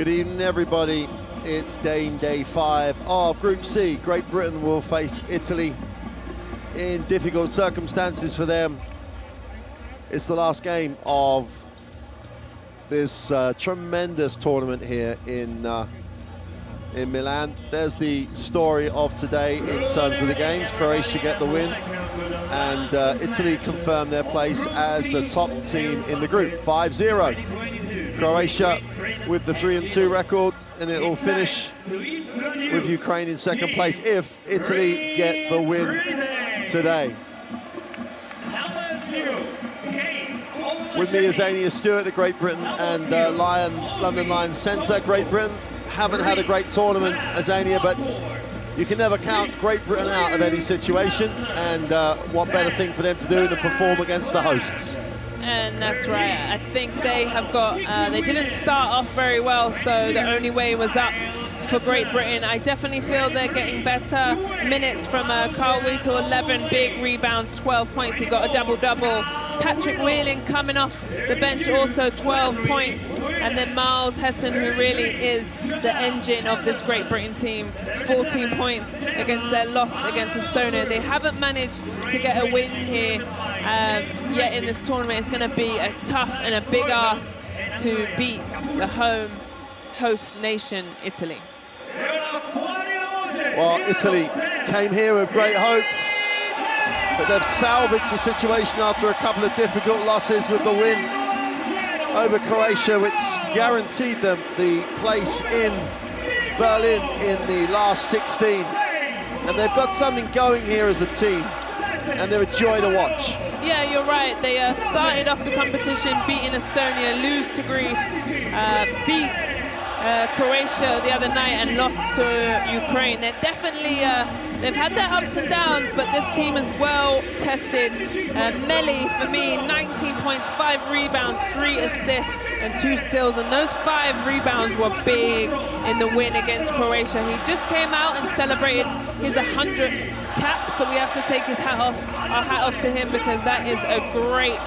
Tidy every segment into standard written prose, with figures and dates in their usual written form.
Good evening, everybody. It's day 5 of Group C. Great Britain will face Italy in difficult circumstances for them. It's the last game of this tremendous tournament here in Milan. There's the story of today in terms of the games. Croatia get the win, and Italy confirm their place as the top team in the group, 5-0. Croatia with the 3-2 record, and it will finish with Ukraine in second place if Italy get the win today. With me is Ania Stewart, the Great Britain and London Lions centre. Great Britain haven't had a great tournament, Azania, but you can never count Great Britain out of any situation, and what better thing for them to do than perform against the hosts. And that's right. I think they have got, they didn't start off very well, so the only way was up for Great Britain. I definitely feel they're getting better. Minutes from Carl Wheatle, 11 big rebounds, 12 points. He got a double-double. Patrick Wheeling coming off the bench, also 12 points. And then Miles Hessen, who really is the engine of this Great Britain team, 14 points against their loss against Estonia. They haven't managed to get a win here yet in this tournament. It's going to be a tough and a big ask to beat the host nation, Italy. Well, Italy came here with great hopes, but they've salvaged the situation after a couple of difficult losses with the win over Croatia, which guaranteed them the place in Berlin in the last 16. And they've got something going here as a team, and they're a joy to watch. Yeah, you're right. They started off the competition beating Estonia, lose to Greece, beat Croatia the other night and lost to Ukraine. They're definitely, they've had their ups and downs, but this team is well tested. Meli, for me, 19 points, 5 rebounds, 3 assists, and 2 steals. And those 5 rebounds were big in the win against Croatia. He just came out and celebrated his 100th cap, so we have to take his hat off, our hat off to him, because that is a great,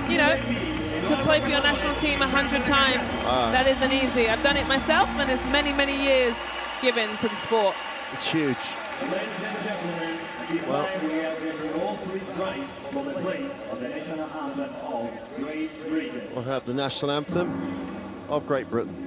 you know, to play for your national team 100 times, that isn't easy. I've done it myself, and it's many, many years given to the sport. It's huge. Well, we'll have the national anthem of Great Britain.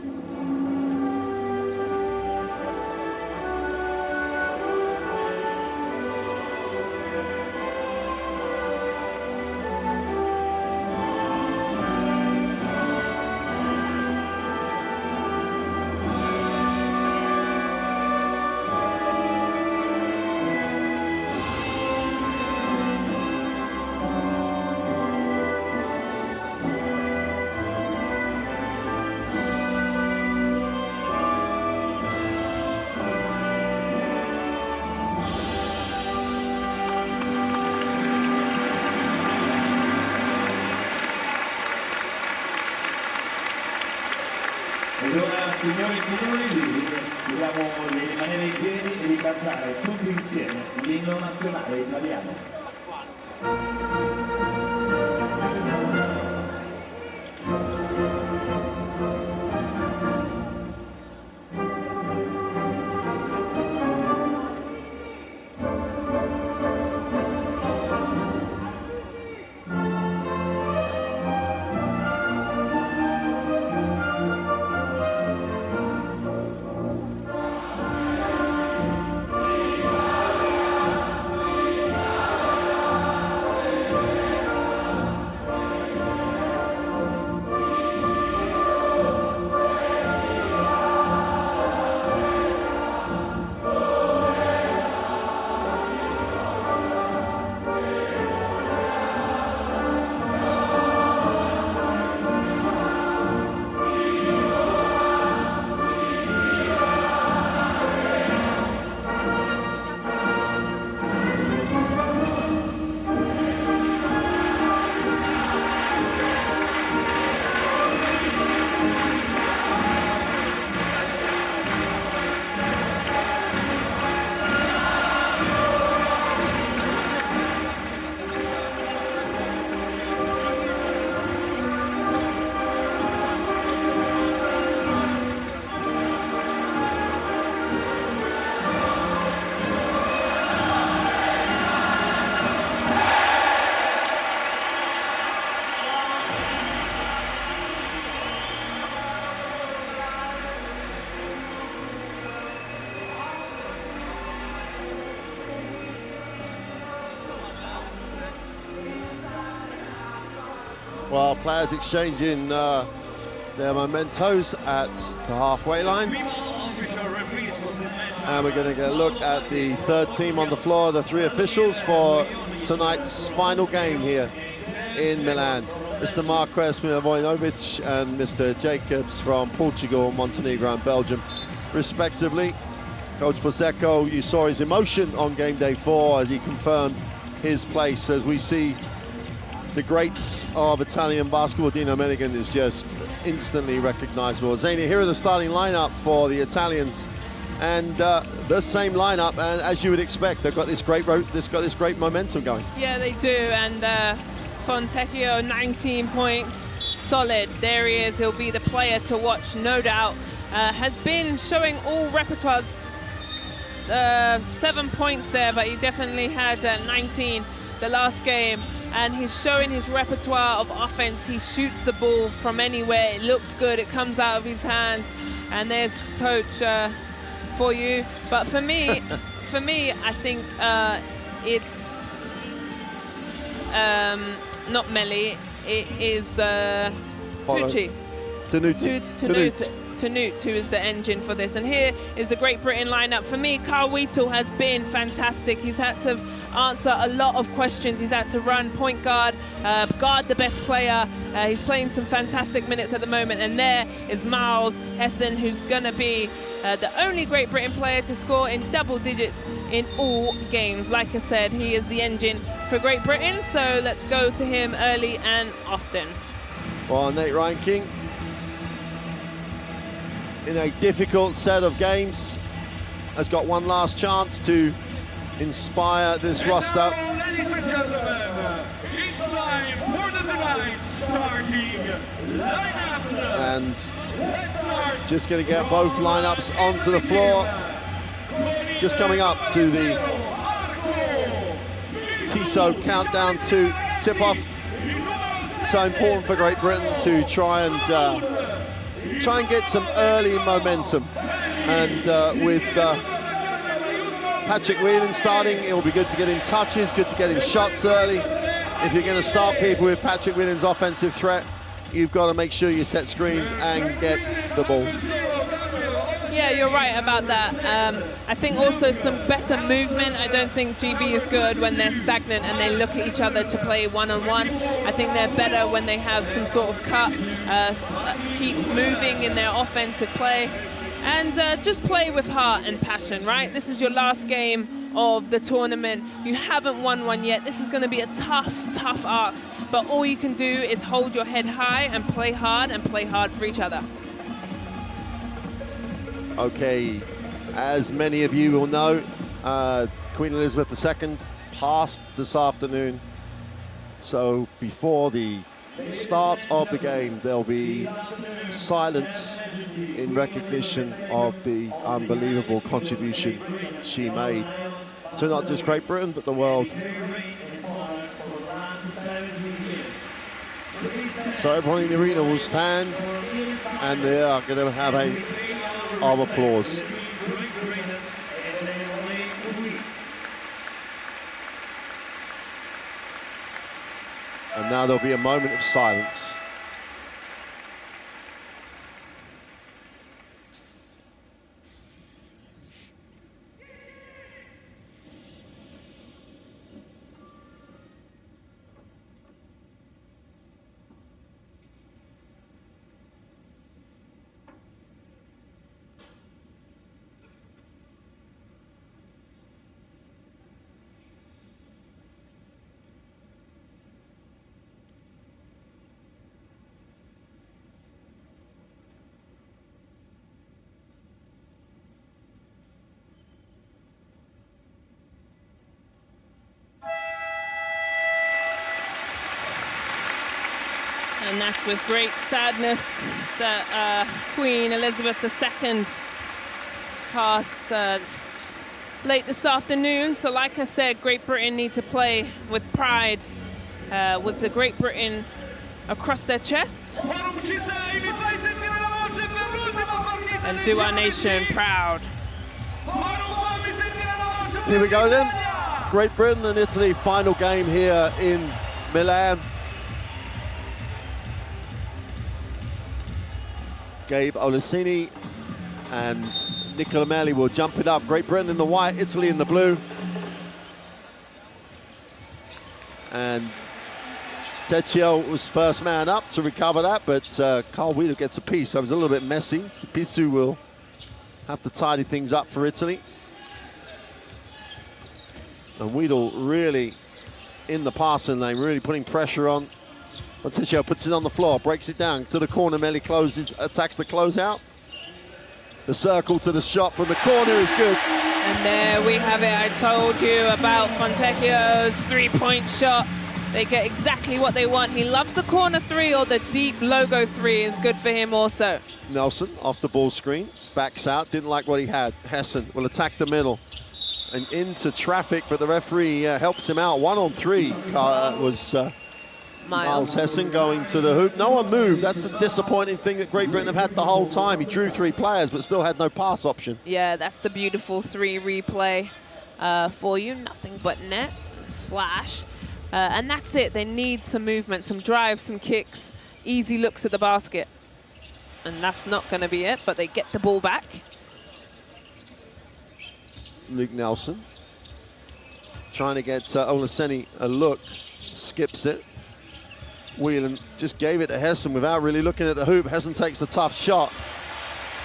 Signore e signori, chiediamo di rimanere in piedi e di cantare tutti insieme l'inno nazionale italiano. Well, players exchanging their mementos at the halfway line. And we're going to get a look at the third team on the floor, the three officials for tonight's final game here in Milan. Mr. Marques Vojinovic and Mr. Jacobs from Portugal, Montenegro and Belgium, respectively. Coach Posecco, you saw his emotion on game day 4 as he confirmed his place. As we see the greats of Italian basketball, Dino Menigan is just instantly recognizable. Zania, here are the starting lineup for the Italians, and the same lineup, and as you would expect, they've got this great momentum going. Yeah, they do, and Fontecchio, 19 points, solid. There he is. He'll be the player to watch, no doubt. Has been showing all repertoires. 7 points there, but he definitely had 19 the last game, and he's showing his repertoire of offense. He shoots the ball from anywhere. It looks good. It comes out of his hand, and there's Coach for you. But for me, I think it's not Melli. It is Tucci. Tanut, who is the engine for this. And here is the Great Britain lineup. For me, Carl Wheatle has been fantastic. He's had to answer a lot of questions. He's had to run point guard, guard the best player. He's playing some fantastic minutes at the moment. And there is Miles Hessen, who's going to be the only Great Britain player to score in double digits in all games. Like I said, he is the engine for Great Britain. So let's go to him early and often. Well, Nate Reinking, in a difficult set of games, has got one last chance to inspire this roster. Now, ladies and gentlemen, it's time for the tonight's starting lineups. And just going to get both lineups onto the floor. Just coming up to the Tissot countdown to tip-off. So important for Great Britain to try and get some early momentum, and with Patrick Whelan starting, it will be good to get him touches, good to get him shots early. If you're going to start people with Patrick Whelan's offensive threat, you've got to make sure you set screens and get the ball. Yeah, you're right about that. I think also some better movement. I don't think GB is good when they're stagnant and they look at each other to play one-on-one. I think they're better when they have some sort of cut, keep moving in their offensive play, and just play with heart and passion, right? This is your last game of the tournament. You haven't won one yet. This is going to be a tough ask, but all you can do is hold your head high and play hard for each other. Okay, as many of you will know, Queen Elizabeth II passed this afternoon. So before the start of the game, there'll be silence in recognition of the unbelievable contribution she made to not just Great Britain, but the world. So everyone in the arena will stand, and they are going to have a of applause. And now there'll be a moment of silence. And that's with great sadness that Queen Elizabeth II passed late this afternoon. So like I said, Great Britain need to play with pride, with the Great Britain across their chest, and do our nation proud. Here we go then. Great Britain and Italy, final game here in Milan. Gabe Olaseni and Nicola Melli will jump it up. Great Britain in the white, Italy in the blue. And Tecchio was first man up to recover that, but Carl Wheeler gets a piece, so it was a little bit messy. Sipisu will have to tidy things up for Italy. And Wheeler really in the passing lane, really putting pressure on. Tecchio puts it on the floor, breaks it down to the corner. Melli closes, attacks the closeout. The circle to the shot from the corner is good. And there we have it. I told you about Fontecchio's three-point shot. They get exactly what they want. He loves the corner three, or the deep logo three is good for him also. Nelson off the ball screen, backs out, didn't like what he had. Hessen will attack the middle and into traffic, but the referee helps him out. 1 on 3 was Miles Hessen going to the hoop. No one moved. That's the disappointing thing that Great Britain have had the whole time. He drew 3 players, but still had no pass option. Yeah, that's the beautiful 3 replay for you. Nothing but net, splash. And that's it. They need some movement, some drives, some kicks, easy looks at the basket. And that's not going to be it, but they get the ball back. Luke Nelson trying to get Olaseni a look, skips it. Whelan just gave it to Hessen without really looking at the hoop. Hessen takes the tough shot.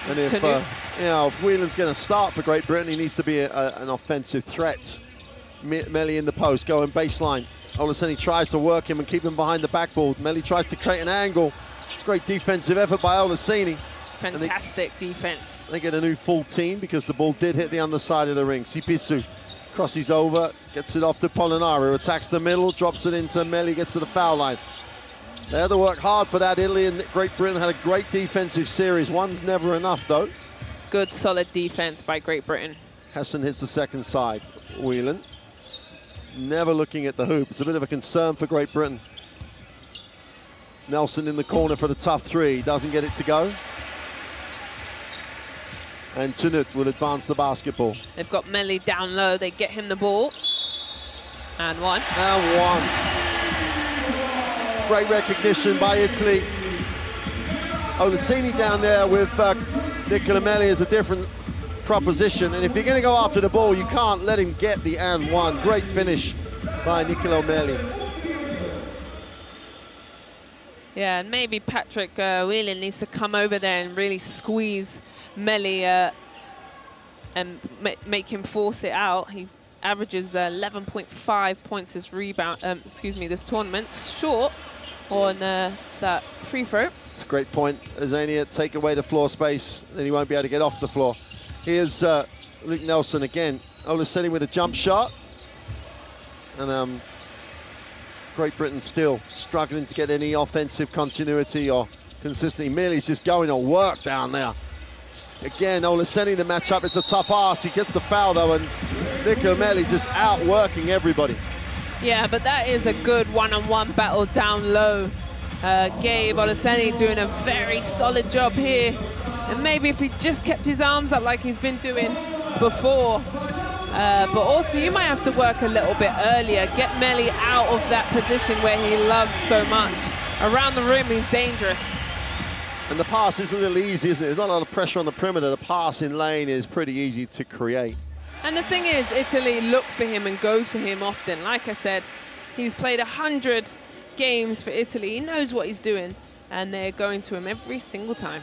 And if, if Whelan's going to start for Great Britain, he needs to be an offensive threat. Melli in the post, going baseline. Olaseni tries to work him and keep him behind the backboard. Melli tries to create an angle. It's a great defensive effort by Olaseni. Fantastic defense. They get a new full team because the ball did hit the underside of the ring. Sipisu crosses over, gets it off to Polinario, attacks the middle, drops it into Melli, gets to the foul line. They had to work hard for that. Italy and Great Britain had a great defensive series. One's never enough, though. Good, solid defense by Great Britain. Hessen hits the second side. Whelan never looking at the hoop. It's a bit of a concern for Great Britain. Nelson in the corner for the tough 3. Doesn't get it to go. And Tunut will advance the basketball. They've got Melli down low. They get him the ball. And one. And one. Great recognition by Italy. Olaseni down there with Nicola Melli is a different proposition. And if you're going to go after the ball, you can't let him get the and one. Great finish by Nicola Melli. Yeah, and maybe Patrick Whelan needs to come over there and really squeeze Melli and make him force it out. He averages 11.5 points this tournament, short on that free throw. It's a great point. Azania, take away the floor space, then he won't be able to get off the floor. Here's Luke Nelson again. Olaseni with a jump shot. And Great Britain still struggling to get any offensive continuity or consistency. Merely's just going to work down there. Again, Olaseni the matchup. It's a tough ask. He gets the foul though, and Nicola Melli just outworking everybody. Yeah, but that is a good one-on-one battle down low. Gabe Olaseni doing a very solid job here. And maybe if he just kept his arms up like he's been doing before. But also you might have to work a little bit earlier. Get Melli out of that position where he loves so much. Around the rim, he's dangerous. And the pass is a little easy, isn't it? There's not a lot of pressure on the perimeter. The pass in lane is pretty easy to create. And the thing is, Italy look for him and go to him often. Like I said, he's played 100 games for Italy. He knows what he's doing, and they're going to him every single time.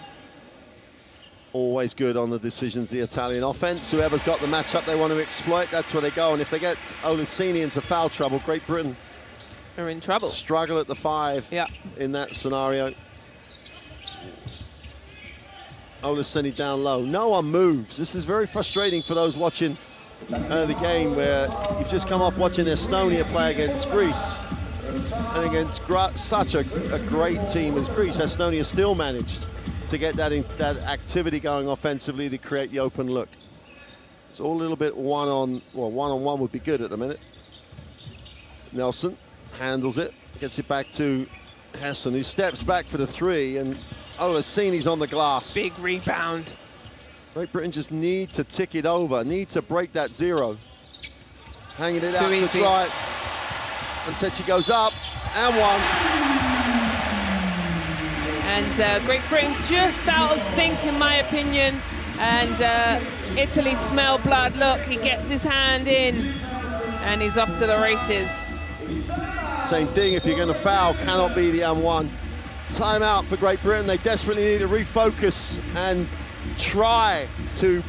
Always good on the decisions, the Italian offense. Whoever's got the matchup they want to exploit, that's where they go. And if they get Olaseni into foul trouble, Great Britain are in trouble. Struggle at the 5 in that scenario. Olaseni down low. No one moves. This is very frustrating for those watching the game, where you've just come off watching Estonia play against Greece. And against such a great team as Greece, Estonia still managed to get that activity going offensively to create the open look. It's all a little bit one-on-one would be good at the minute. Nelson handles it, gets it back to Hessen, who steps back for the 3, and Olaseni's on the glass. Big rebound. Great Britain just need to tick it over, need to break that 0. Hanging it out to dry. And Tecchi goes up, and one. And And Great Britain just out of sync, in my opinion. And Italy smell blood. Look, he gets his hand in, and he's off to the races. Same thing, if you're going to foul, cannot be the M1. Timeout for Great Britain. They desperately need to refocus and try to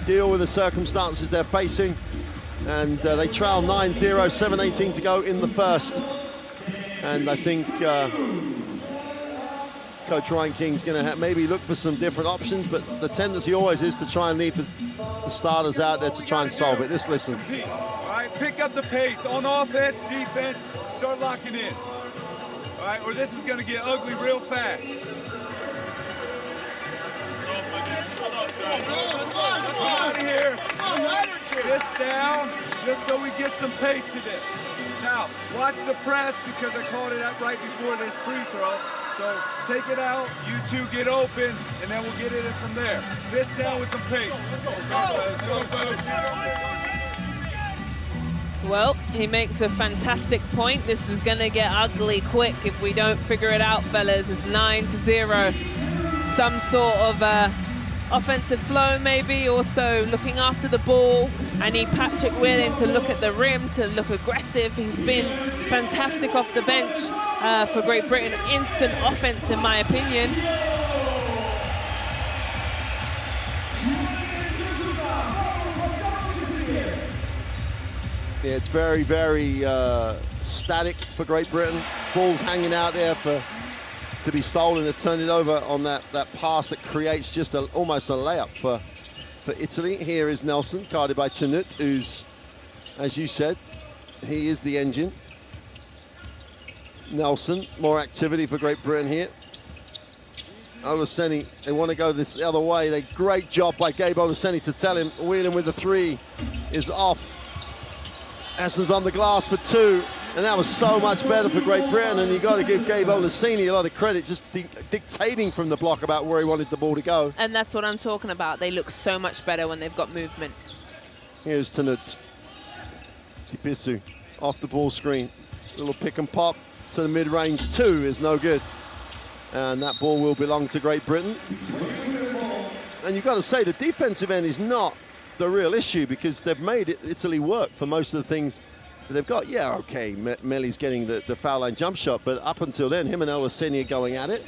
deal with the circumstances they're facing. And they trail 9-0, 7:18 to go in the first. And I think Coach Ryan King's going to maybe look for some different options, but the tendency always is to try and leave the starters out there to try and solve it. Just listen. All right, pick up the pace on offense, defense, start locking in. All right, or this is going to get ugly real fast. Out of here. This down, just so we get some pace to this. Now, watch the press, because I called it out right before this free throw. So take it out, you two get open, and then we'll get it in from there. This down with some pace. Let's go. Well, he makes a fantastic point. This is going to get ugly quick if we don't figure it out, fellas. It's 9-0. Some sort of offensive flow, maybe. Also looking after the ball. I need Patrick Whelan to look at the rim, to look aggressive. He's been fantastic off the bench for Great Britain. Instant offense, in my opinion. Yeah, it's very, very static for Great Britain. Ball's hanging out there to be stolen. They turn it over on that pass that creates just almost a layup for Italy. Here is Nelson, guarded by Tanut, who's, as you said, he is the engine. Nelson, more activity for Great Britain here. Olaseni, they want to go the other way. Great job by Gabe Olaseni to tell him. Whelan with the three is off. Hassan's on the glass for two, and that was so much better for Great Britain, and you got to give Gabe Olaseni a lot of credit, just dictating from the block about where he wanted the ball to go. And that's what I'm talking about. They look so much better when they've got movement. Here's Tanut. Sipisu off the ball screen. Little pick and pop to the mid-range. Two is no good. And that ball will belong to Great Britain. And you've got to say the defensive end is not the real issue, because they've made Italy work for most of the things that they've got. Yeah, okay, Meli's getting the foul line jump shot, but up until then, him and Olaseni are going at it.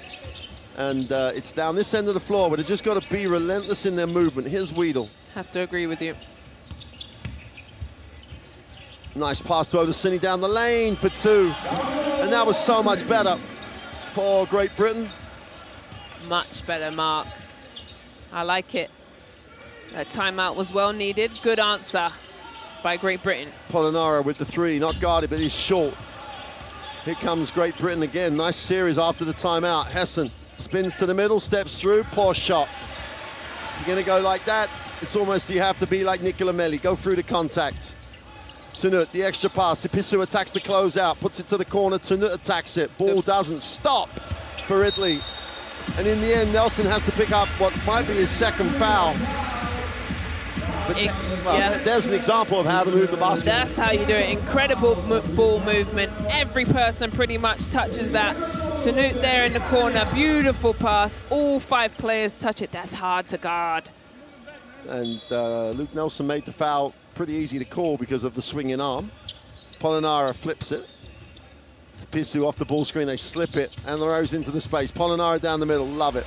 And it's down this end of the floor, but they've just got to be relentless in their movement. Here's Weedle. Have to agree with you. Nice pass to Olaseni down the lane for two. And that was so much better for Great Britain. Much better, Mark. I like it. That timeout was well needed. Good answer by Great Britain. Polonara with the three, not guarded, but he's short. Here comes Great Britain again. Nice series after the timeout. Hessen spins to the middle, steps through, poor shot. If you're gonna go like that, it's almost, you have to be like Nicola Meli, go through the contact. Tanut, the extra pass. Sipisu attacks the closeout, puts it to the corner. Tanut attacks it. Ball doesn't stop for Italy. And in the end, Nelson has to pick up what might be his second foul. But there's an example of how to move the basket. That's how you do it. Incredible ball movement. Every person pretty much touches that. Tanut there in the corner. Beautiful pass. All 5 players touch it. That's hard to guard. And Luke Nelson made the foul pretty easy to call because of the swinging arm. Polonara flips it. Sipisu off the ball screen, they slip it, and LaRose into the space. Polonara down the middle, love it.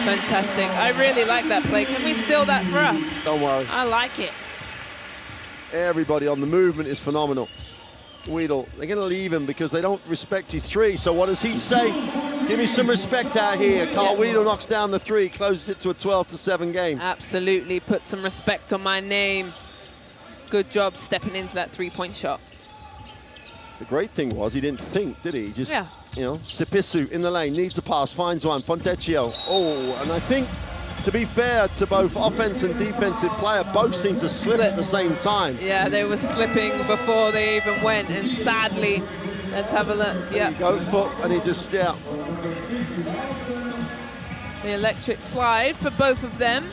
Fantastic. I really like that play. Can we steal that for us? Don't worry. I like it. Everybody on the movement is phenomenal. Weedle, they're going to leave him because they don't respect his three. So what does he say? Give me some respect out here. Carl Weedle knocks down the three, closes it to a 12-7 game. Absolutely. Put some respect on my name. Good job stepping into that three-point shot. The great thing was he didn't think, did he? He just, you know, Sipisu in the lane, needs a pass, finds one. Fontecchio. Oh, and I think, to be fair to both offense and defensive player, both seem to slip at the same time. Yeah, they were slipping before they even went, and sadly, let's have a look. Yeah. Go foot, and he just, The electric slide for both of them,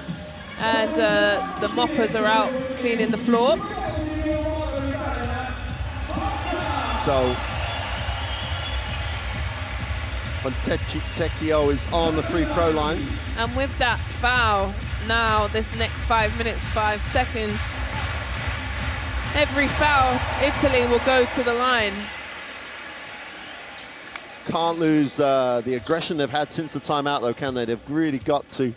and the moppers are out cleaning the floor. So Fontecchio is on the free throw line. And with that foul, now this next 5 minutes, 5 seconds, every foul, Italy will go to the line. Can't lose the aggression they've had since the timeout, though, can they? They've really got to.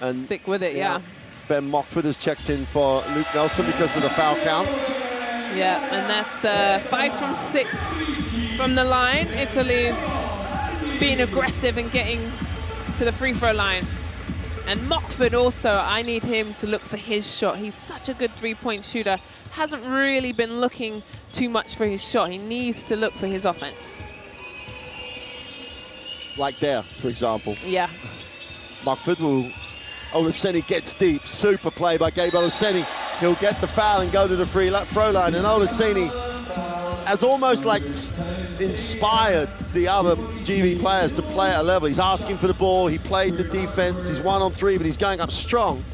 And stick with it, yeah. Ben Mockford has checked in for Luke Nelson because of the foul count. Yeah, and that's 5 from 6 from the line. Italy's being aggressive and getting to the free throw line. And Mockford also, I need him to look for his shot. He's such a good three-point shooter. Hasn't really been looking too much for his shot. He needs to look for his offense. Like there, for example. Yeah. Mockford will... Olaseni gets deep. Super play by Gabe Olaseni. He'll get the foul and go to the free throw line. And Olaseni has almost like inspired the other GB players to play at a level. He's asking for the ball. He played the defense. He's 1-on-3, but he's going up strong.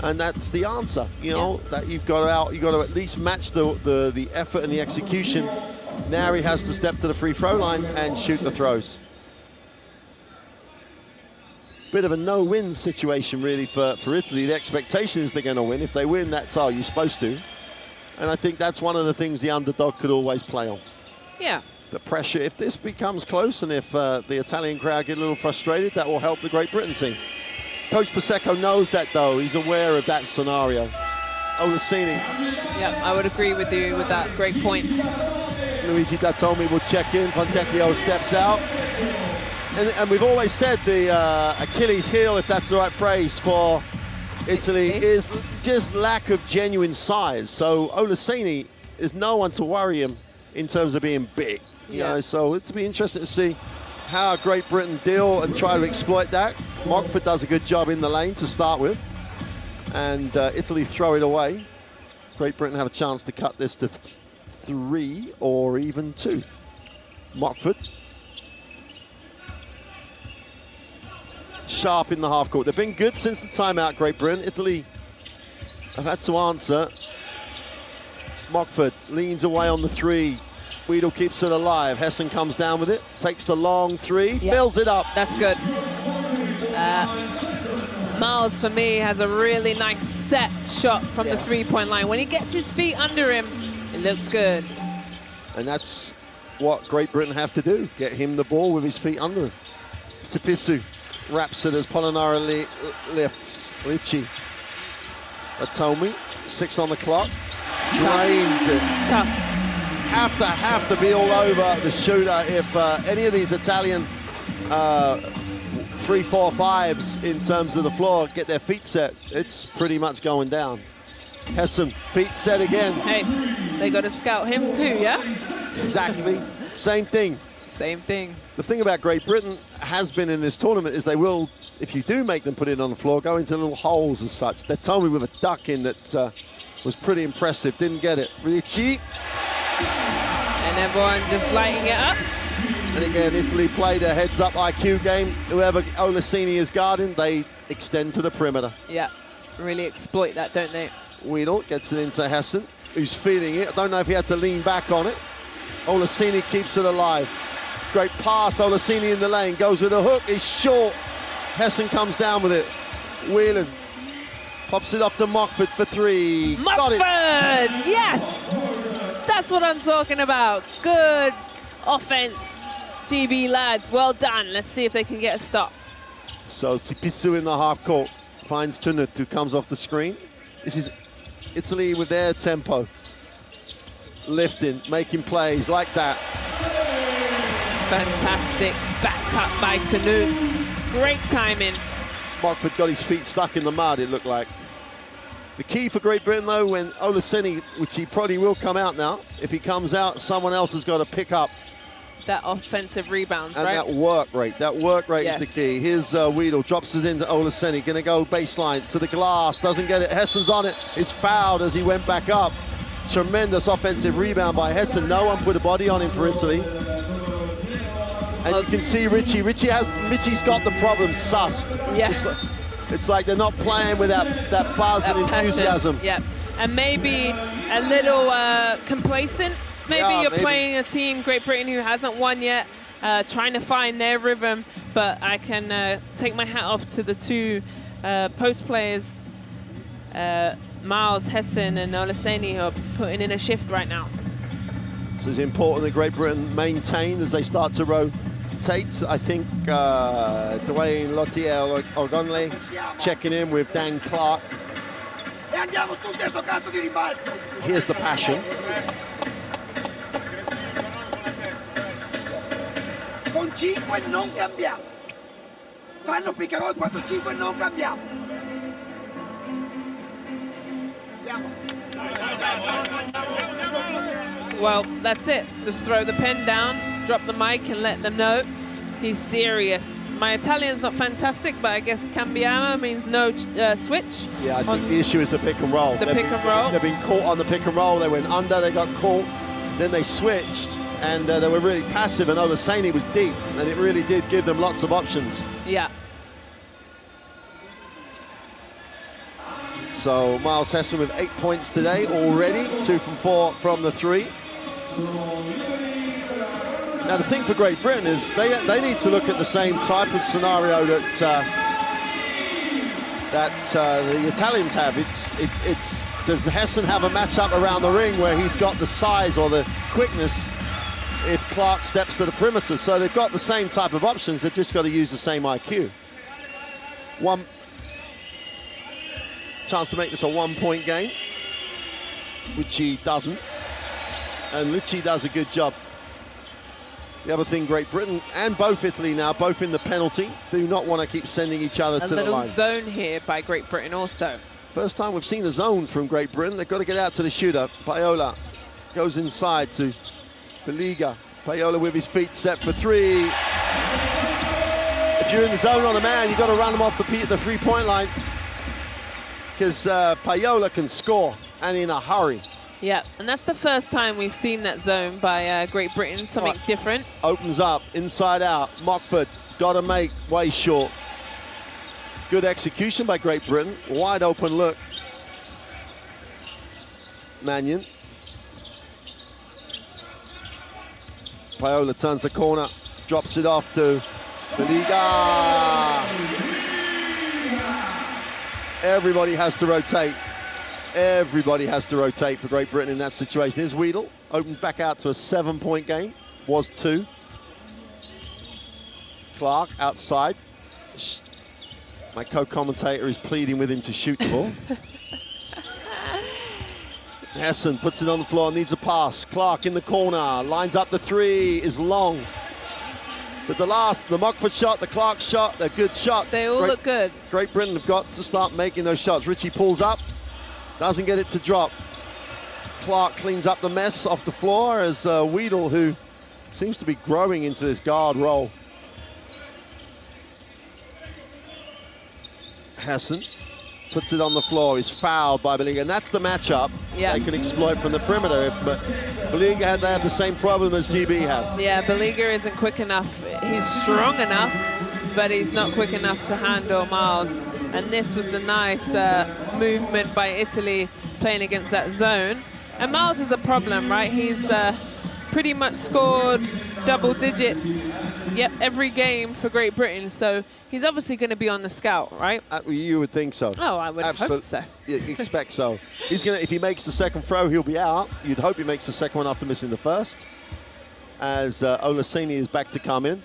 And that's the answer, you know, that you've got to at least match the effort and the execution. Now he has to step to the free throw line and shoot the throws. Bit of a no-win situation, really, for Italy. The expectation is they're going to win. If they win, that's how you're supposed to. And I think that's one of the things the underdog could always play on. Yeah. The pressure, if this becomes close and if the Italian crowd get a little frustrated, that will help the Great Britain team. Coach Pasecco knows that, though. He's aware of that scenario. Olaseni. Yeah, I would agree with you with that. Great point. Luigi Dattomi will check in. Fontecchio steps out. And we've always said the Achilles heel, if that's the right phrase, for Italy is just lack of genuine size. So Olaseni is no one to worry him in terms of being big. You know, so it'll be interesting to see how Great Britain deal and try to exploit that. Mockford does a good job in the lane to start with. And Italy throw it away. Great Britain have a chance to cut this to 3 or even 2. Mockford. Sharp in the half court. They've been good since the timeout, Great Britain. Italy have had to answer. Mockford leans away on the 3. Weedle keeps it alive. Hessen comes down with it, takes the long 3, fills it up. That's good. Miles, for me, has a really nice set shot from the three-point line. When he gets his feet under him, it looks good. And that's what Great Britain have to do, get him the ball with his feet under him. Sipisu wraps it as Polonara lifts. Lichi. Atomi, 6 on the clock. Drains it. Tough. Have to be all over the shooter if any of these Italian 3, 4, 5s in terms of the floor get their feet set. It's pretty much going down. Hessen, feet set again. Hey, they got to scout him too, yeah? Exactly. Same thing. Same thing. The thing about Great Britain has been in this tournament is they will, if you do make them put it on the floor, go into little holes as such. They told me with a duck in that was pretty impressive. Didn't get it. Really cheap. And everyone just lighting it up. And again, Italy played a heads-up IQ game. Whoever Olaseni is guarding, they extend to the perimeter. Yeah, really exploit that, don't they? Weedle gets it into Hessen, who's feeling it. I don't know if he had to lean back on it. Olaseni keeps it alive. Great pass, Olaseni in the lane, goes with a hook, he's short. Hessen comes down with it. Whelan pops it off to Mockford for 3. Mockford, got it. Yes! That's what I'm talking about. Good offense, GB lads, well done. Let's see if they can get a stop. So Sipisu in the half court, finds Tunut, who comes off the screen. This is Italy with their tempo. Lifting, making plays like that. Fantastic back cut by Tunut. Great timing. Mockford got his feet stuck in the mud, it looked like. The key for Great Britain, though, when Olaseni, which he probably will come out now, if he comes out, someone else has got to pick up. That offensive rebounds, and right? that work rate is the key. Here's Weedle, drops it into Olaseni, going to go baseline to the glass, doesn't get it. Hessen's on it, is fouled as he went back up. Tremendous offensive rebound by Hessen. No one put a body on him for Italy. And you can see Richie. Richie's got the problem sussed. Yeah. It's like they're not playing with that buzz and enthusiasm. Yeah, and maybe a little complacent. Maybe you're playing a team, Great Britain, who hasn't won yet. trying to find their rhythm, but I can take my hat off to the two post players, Miles, Hessen, and Olaseni, who are putting in a shift right now. This is important that Great Britain maintain as they start to rotate. I think Dwayne Lottier Ogonle checking in with Dan Clark. Here's the passion. Con 5 non cambiamo. Fanno pick and roll 4-5 non cambiamo. Well, that's it. Just throw the pen down, drop the mic, and let them know he's serious. My Italian's not fantastic, but I guess cambiamo means no switch. Yeah, I think the issue is the pick and roll. Pick and roll. They've been caught on the pick and roll. They went under, they got caught, then they switched, and they were really passive, and Olaseni was deep, and it really did give them lots of options. Yeah. So Miles Hessen with 8 points today already, 2 from 4 from the 3. Now the thing for Great Britain is they need to look at the same type of scenario that the Italians have. Does Hessen have a matchup around the ring where he's got the size or the quickness if Clark steps to the perimeter? So they've got the same type of options, they've just got to use the same IQ. One chance to make this a 1-point game, which he doesn't, and Licci does a good job. The other thing, Great Britain and both Italy now, both in the penalty, do not want to keep sending each other to the line. A little zone here by Great Britain also. First time we've seen a zone from Great Britain. They've got to get out to the shooter. Paiola goes inside to Beliga. Paiola with his feet set for 3. If you're in the zone on a man, you've got to run them off the 3-point line, because Paiola can score, and in a hurry. Yeah, and that's the first time we've seen that zone by Great Britain, something different. Opens up, inside out. Mockford got to make way short. Good execution by Great Britain. Wide open look. Mannion. Paiola turns the corner, drops it off to Beliga. Everybody has to rotate. Everybody has to rotate for Great Britain in that situation. Here's Weedle, opened back out to a 7-point game, was 2. Clark outside. My co-commentator is pleading with him to shoot the ball. Hessen puts it on the floor, needs a pass. Clark in the corner, lines up the 3, is long. But the Mockford shot, the Clark shot, they're good shots. They all look good. Great Britain have got to start making those shots. Ritchie pulls up, doesn't get it to drop. Clark cleans up the mess off the floor as Weedle, who seems to be growing into this guard role. Hessen puts it on the floor, he's fouled by Beliga, and that's the matchup they can exploit from the perimeter. But Beliga, they have the same problem as GB have. Yeah, Beliga isn't quick enough. He's strong enough, but he's not quick enough to handle Miles. And this was the nice movement by Italy playing against that zone. And Miles is a problem, right? He's pretty much scored double digits, every game for Great Britain. So he's obviously going to be on the scout, right? You would think so. Oh, I would hope so. You expect so. He's gonna, if he makes the second throw, he'll be out. You'd hope he makes the second one after missing the first, as Olaseni is back to come in,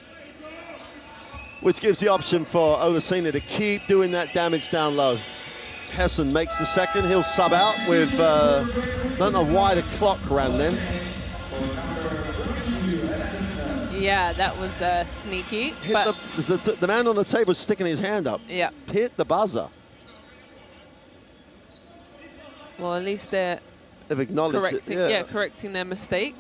which gives the option for Olaseni to keep doing that damage down low. Hessen makes the second. He'll sub out with, don't know why the clock ran then. Yeah, that was sneaky. But the man on the table was sticking his hand up. Yeah. Hit the buzzer. Well, at least they've acknowledged it. Correcting their mistake.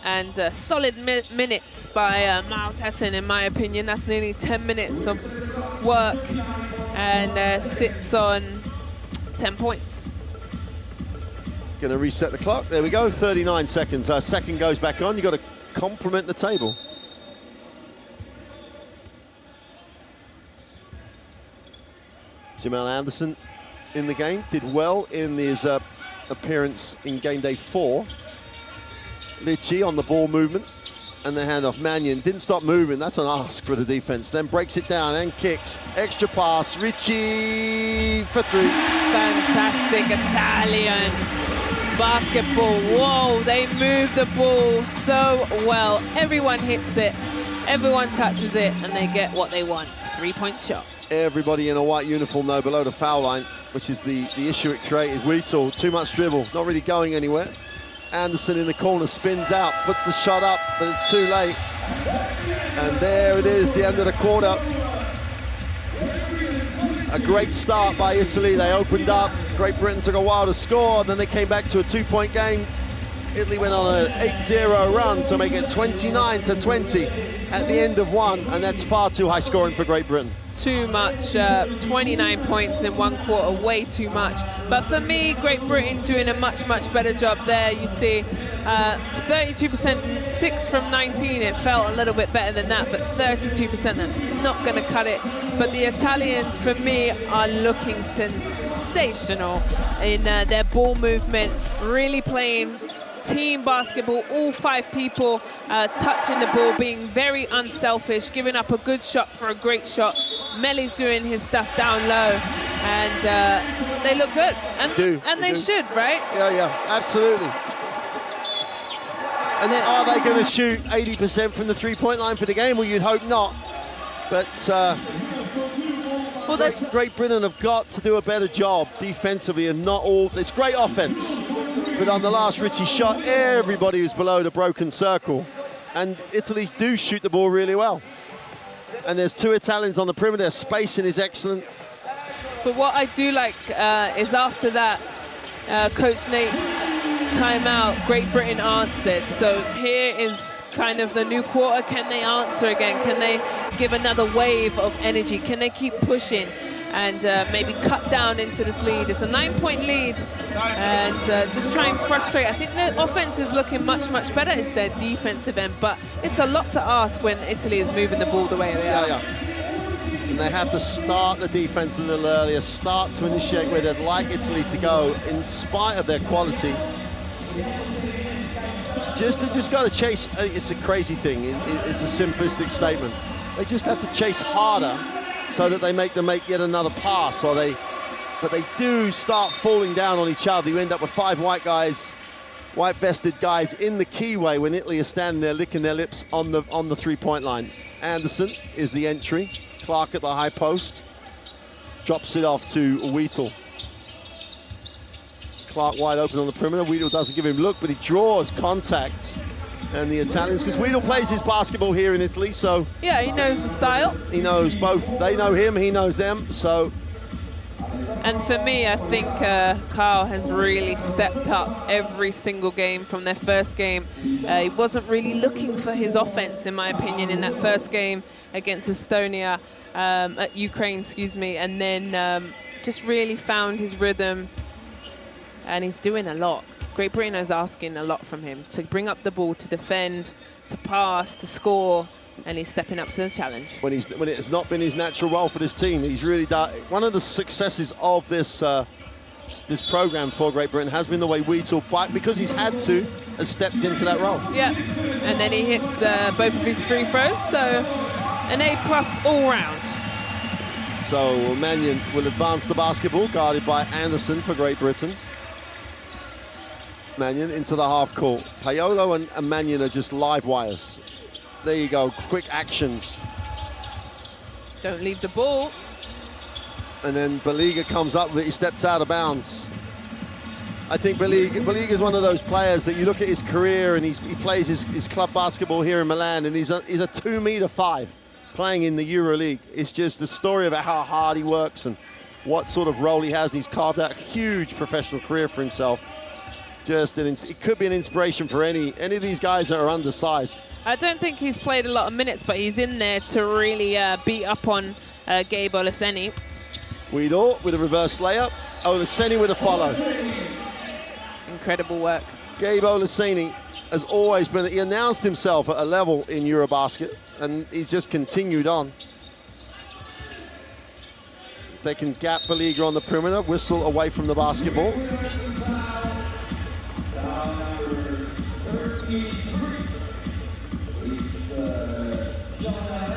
And solid minutes by Miles Hessen, in my opinion. That's nearly 10 minutes of work, and sits on 10 points. Going to reset the clock. There we go, 39 seconds. Our second goes back on. You've got to compliment the table. Jamal Anderson in the game, did well in his appearance in game day 4. Licci on the ball movement. And the handoff, Mannion didn't stop moving. That's an ask for the defense. Then breaks it down and kicks. Extra pass, Ricci for 3. Fantastic Italian basketball. Whoa, they move the ball so well. Everyone hits it, everyone touches it, and they get what they want. 3-point shot. Everybody in a white uniform though below the foul line, which is the issue it created. Wheatle, too much dribble, not really going anywhere. Anderson in the corner, spins out, puts the shot up, but it's too late. And there it is, the end of the quarter. A great start by Italy. They opened up. Great Britain took a while to score, then they came back to a 2-point game. Italy went on an 8-0 run to make it 29-20 at the end of one, and that's far too high scoring for Great Britain. Too much, 29 points in one quarter, way too much. But for me, Great Britain doing a much, much better job there. You see, 32%, 6 from 19. It felt a little bit better than that, but 32%, that's not going to cut it. But the Italians, for me, are looking sensational in their ball movement, really playing team basketball, all 5 people touching the ball, being very unselfish, giving up a good shot for a great shot. Melly's doing his stuff down low, and they look good. And they should, right? Yeah, absolutely. And are they going to shoot 80% from the 3-point line for the game? Well, you'd hope not. But Great Britain have got to do a better job defensively, and not all. It's great offense. But on the last Ricci shot, everybody was below the broken circle. And Italy do shoot the ball really well. And there's 2 Italians on the perimeter. Spacing is excellent. But what I do like is after that, Coach Nate timeout, Great Britain answered. So here is kind of the new quarter. Can they answer again? Can they give another wave of energy? Can they keep pushing and maybe cut down into this lead? It's a 9-point lead, and just try and frustrate. I think the offense is looking much, much better. It's their defensive end, but it's a lot to ask when Italy is moving the ball the way they are. And they have to start the defense a little earlier, start to initiate where they'd like Italy to go, in spite of their quality. They just got to chase. It's a crazy thing. It's a simplistic statement. They just have to chase harder, so that they make yet another pass, but they do start falling down on each other. You end up with 5 white-vested guys in the keyway when Italy is standing there licking their lips on the 3-point line. Anderson is the entry. Clark at the high post. Drops it off to Wheatle. Clark wide open on the perimeter. Wheatle doesn't give him a look, but he draws contact. And the Italians, because Wheatle plays his basketball here in Italy, so... Yeah, he knows the style. He knows both. They know him, he knows them, so... And for me, I think Carl has really stepped up every single game from their first game. He wasn't really looking for his offense, in my opinion, in that first game against Estonia, at Ukraine, excuse me, and then just really found his rhythm, and he's doing a lot. Great Britain is asking a lot from him to bring up the ball, to defend, to pass, to score, and he's stepping up to the challenge. When it has not been his natural role for this team, he's really done. One of the successes of this this program for Great Britain has been the way Wheatle, because he's had to, has stepped into that role. Yeah, and then he hits both of his free throws, so an A+ all round. So Mannion will advance the basketball, guarded by Anderson for Great Britain. Mannion into the half court. Paolo and Mannion are just live wires. There you go, quick actions. Don't leave the ball. And then Baliga comes up with it, he steps out of bounds. I think Baliga is one of those players that you look at his career, and he plays his club basketball here in Milan, and he's a 2'5" playing in the EuroLeague. It's just a story about how hard he works and what sort of role he has, and he's carved out a huge professional career for himself. It could be an inspiration for any of these guys that are undersized. I don't think he's played a lot of minutes, but he's in there to really beat up on Gabe Olaseni. Wheatle with a reverse layup. Olaseni with a follow. Incredible work. Gabe Olaseni has always been, he announced himself at a level in EuroBasket, and he's just continued on. They can gap Baliga on the perimeter, whistle away from the basketball.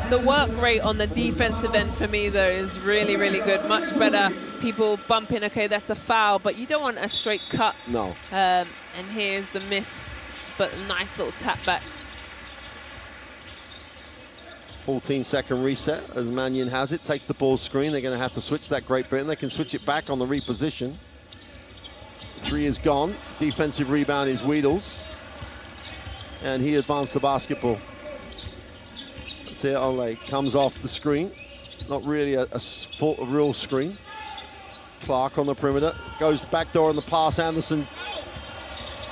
The work rate on the defensive end for me, though, is really, really good. Much better. People bumping, okay, that's a foul, but you don't want a straight cut. No. And here's the miss, but a nice little tap back. 14-second reset as Mannion has it, takes the ball screen. They're going to have to switch that Great Britain. They can switch it back on the reposition. 3 is gone. Defensive rebound is Weedles. And he advanced the basketball. Ole comes off the screen. Not really a real screen. Clark on the perimeter. Goes back door on the pass. Anderson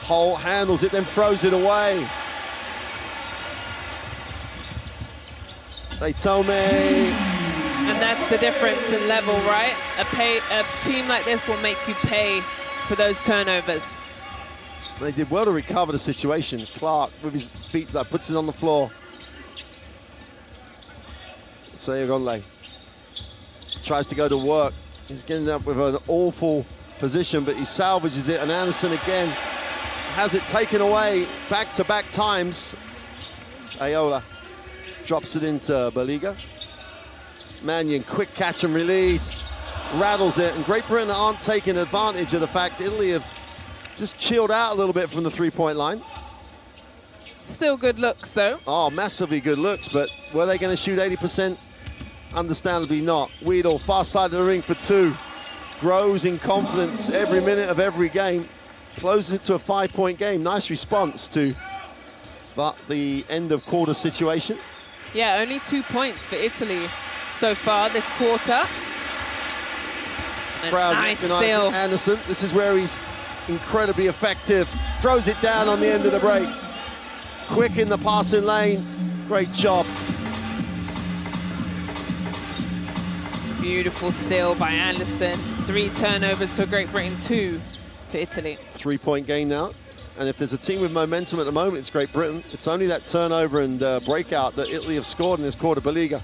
handles it, then throws it away. They told me. And that's the difference in level, right? A team like this will make you pay for those turnovers. They did well to recover the situation. Clark with his feet puts it on the floor. Ole tries to go to work. He's getting up with an awful position, but he salvages it, and Anderson again has it taken away back-to-back times. Ayola drops it into Baliga. Mannion, quick catch and release, rattles it, and Great Britain aren't taking advantage of the fact Italy have just chilled out a little bit from the three-point line. Still good looks, though. Oh, massively good looks, but were they going to shoot 80%? Understandably not. Weedle, far side of the ring for 2. Grows in confidence every minute of every game. Closes it to a 5-point game. Nice response to the end of quarter situation. Yeah, only 2 points for Italy so far this quarter. Nice steal. Anderson, this is where he's incredibly effective. Throws it down on the end of the break. Quick in the passing lane. Great job. Beautiful steal by Anderson. 3 turnovers for Great Britain, 2 for Italy. 3-point game now. And if there's a team with momentum at the moment, it's Great Britain. It's only that turnover and breakout that Italy have scored in this quarter. Baliga.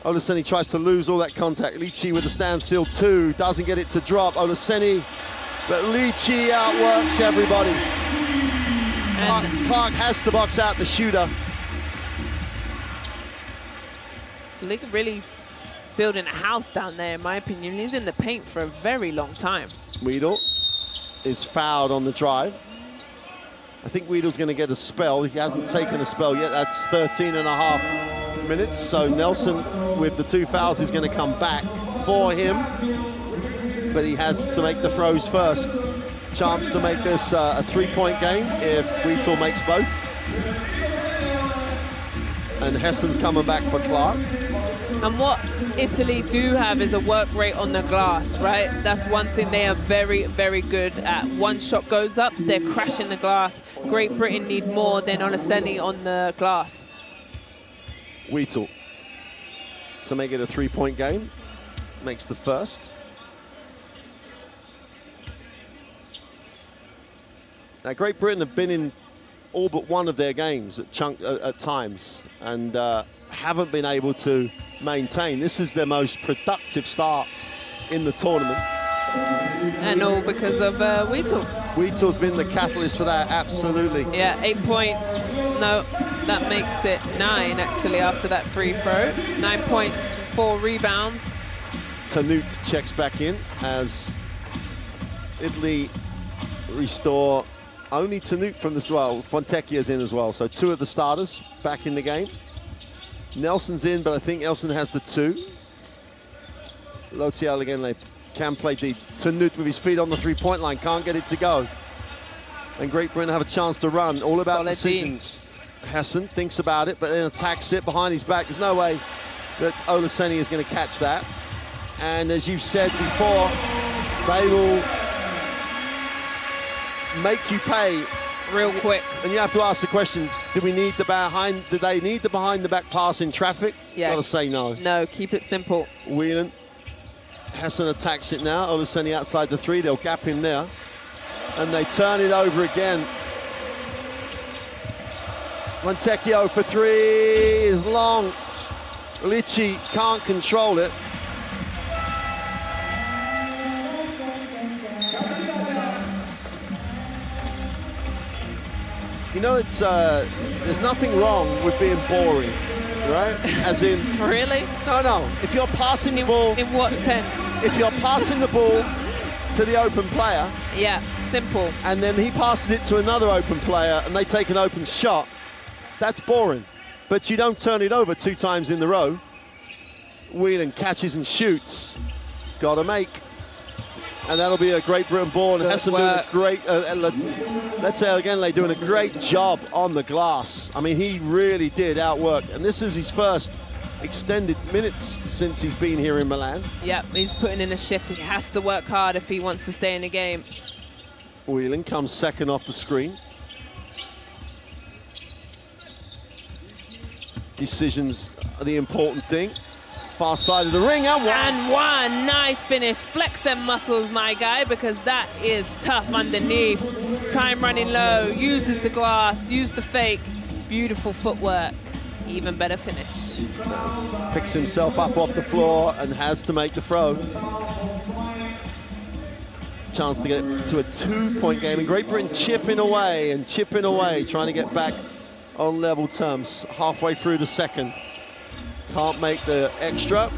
Olaseni tries to lose all that contact. Lici with a standstill 2, doesn't get it to drop. Olaseni, but Lici outworks everybody. Clark has to box out the shooter. Baliga really building a house down there, in my opinion. He's in the paint for a very long time. Weedle is fouled on the drive. I think Weedle's going to get a spell. He hasn't taken a spell yet. That's 13.5 minutes. So Nelson, with the 2 fouls, is going to come back for him. But he has to make the throws first. Chance to make this a 3-point game if Weedle makes both. And Heston's coming back for Clark. And what Italy do have is a work rate on the glass, right? That's one thing they are very, very good at. One shot goes up, they're crashing the glass. Great Britain need more than Olaseni on the glass. Weedle to make it a 3-point game. Makes the first. Now, Great Britain have been in all but one of their games at times and haven't been able to maintain. This is their most productive start in the tournament. And all because of Weedle. Weedle's been the catalyst for that, absolutely. Yeah, 8 points. No, that makes it 9, actually, after that free throw. 9 points, 4 rebounds. Tanut checks back in as Italy restore only Tanut from the Fontecchia's in as well. So 2 of the starters back in the game. Nelson's in, but I think Nelson has the 2. Lotiel again, they can play deep. Tanut with his feet on the 3-point line, can't get it to go. And Great Britain have a chance to run, all about decisions. Hesson thinks about it, but then attacks it behind his back. There's no way that Olaseni is going to catch that. And as you've said before, they will make you pay real quick. And you have to ask the question, do they need the behind-the-back pass in traffic? Yeah. Gotta say no. No, keep it simple. Whelan. Hesson attacks it now. Olaseni outside the 3. They'll gap him there. And they turn it over again. Montecchio for 3 is long. Lici can't control it. You know, it's there's nothing wrong with being boring. right? As in... Really? No. If you're passing the ball... In what tense? If you're passing the ball to the open player... Yeah, simple. And then he passes it to another open player and they take an open shot, that's boring. But you don't turn it over 2 times in the row. Whelan catches and shoots. Got to make. And that'll be a Great Britain ball. And Hessen doing a great, let's say again, they're doing a great job on the glass. I mean, he really did outwork. And this is his first extended minutes since he's been here in Milan. Yep, he's putting in a shift. He has to work hard if he wants to stay in the game. Whelan comes second off the screen. Decisions are the important thing. Far side of the ring, and one. And one, nice finish. Flex them muscles, my guy, because that is tough underneath. Time running low, uses the glass, used the fake. Beautiful footwork, even better finish. Picks himself up off the floor and has to make the throw. Chance to get it to a 2-point game. And Great Britain chipping away, trying to get back on level terms. Halfway through the second. Can't make the extra.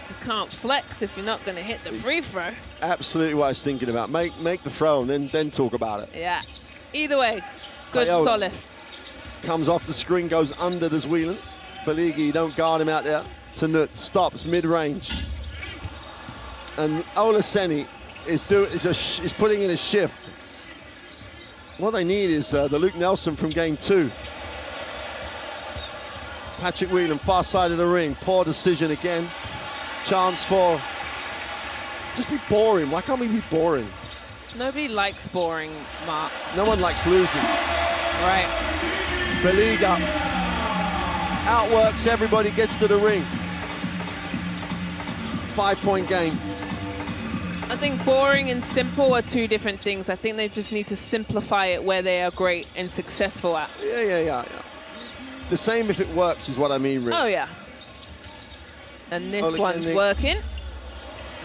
You can't flex if you're not going to hit the free throw. Absolutely what I was thinking about. Make the throw and then talk about it. Yeah. Either way, good, solid. Comes off the screen, goes under the Whelan. Baligi, don't guard him out there. Tanut stops mid-range. And Olaseni is putting in a shift. What they need is the Luke Nelson from game 2. Patrick Whelan, far side of the ring. Poor decision again. Chance for... Just be boring. Why can't we be boring? Nobody likes boring, Mark. No one likes losing. Right. Beliga outworks everybody, gets to the ring. 5-point game. I think boring and simple are 2 different things. I think they just need to simplify it where they are great and successful at. Yeah. The same if it works is what I mean, really. Oh, yeah. And this one's working.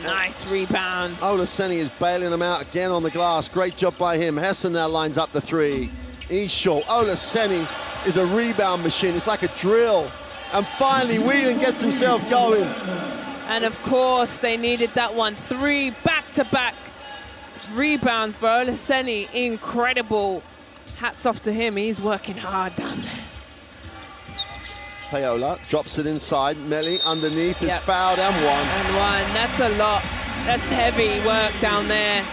Nice rebound. Olaseni is bailing him out again on the glass. Great job by him. Hessen now lines up the 3. He's short. Olaseni is a rebound machine. It's like a drill. And finally, Whelan gets himself going. And of course, they needed that one. 3 back-to-back rebounds by Olaseni. Incredible. Hats off to him. He's working hard down there. Payola drops it inside. Melli underneath is fouled and one. And one. That's a lot. That's heavy work down there.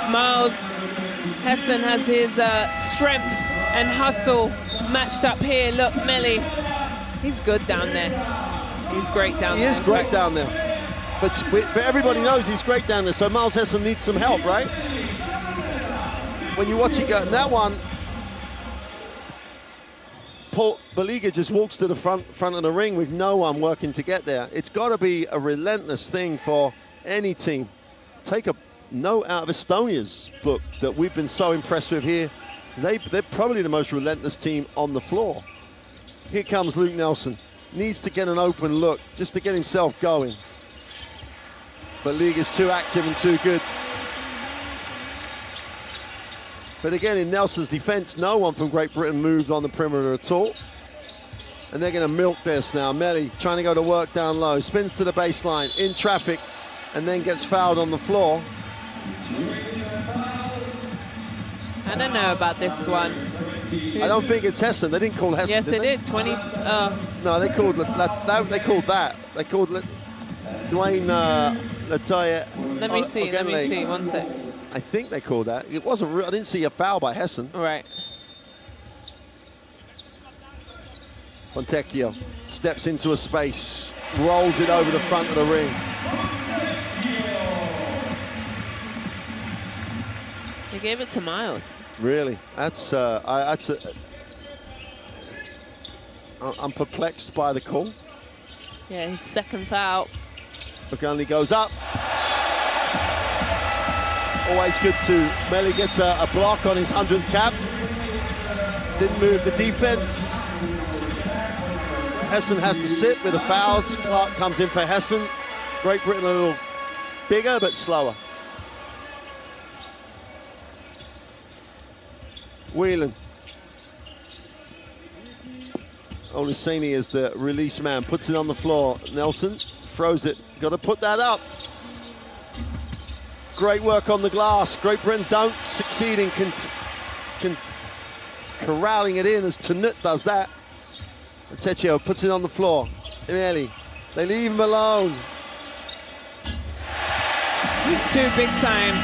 Miles Hessen has his strength and hustle matched up here. Look, Melli, he's good down there. He's great down there. He is great down there. But everybody knows he's great down there, so Miles Hessen needs some help, right? When you watch it go, that one, Paul Baliga just walks to the front of the ring with no one working to get there. It's got to be a relentless thing for any team. Take a note out of Estonia's book that we've been so impressed with here. They're probably the most relentless team on the floor. Here comes Luke Nelson. Needs to get an open look just to get himself going. But Liga's too active and too good. But again, in Nelson's defense, no one from Great Britain moved on the perimeter at all. And they're going to milk this now. Melli trying to go to work down low. Spins to the baseline, in traffic, and then gets fouled on the floor. I don't know about this one. I don't think it's Hessen. They didn't call Hessen. Yes, it did. 20. No, they called that. They called that. They called Dwayne Latoya. Let me see. Let me see. 1 sec. I think they called that. It wasn't real. I didn't see a foul by Hessen. Right. Fontecchio steps into a space, rolls it over the front of the ring. They gave it to Miles. Really? I'm perplexed by the call. Yeah, his second foul. Look, only goes up. Always good to. Melli gets a block on his 100th cap. Didn't move the defense. Hessen has to sit with the fouls. Clark comes in for Hessen. Great Britain a little bigger but slower. Whelan. Oluseni is the release man, puts it on the floor. Nelson throws it, got to put that up. Great work on the glass. Great Britain don't succeed in corralling it in as Tanut does that. Tecchio puts it on the floor. Emeli, they leave him alone. He's too big time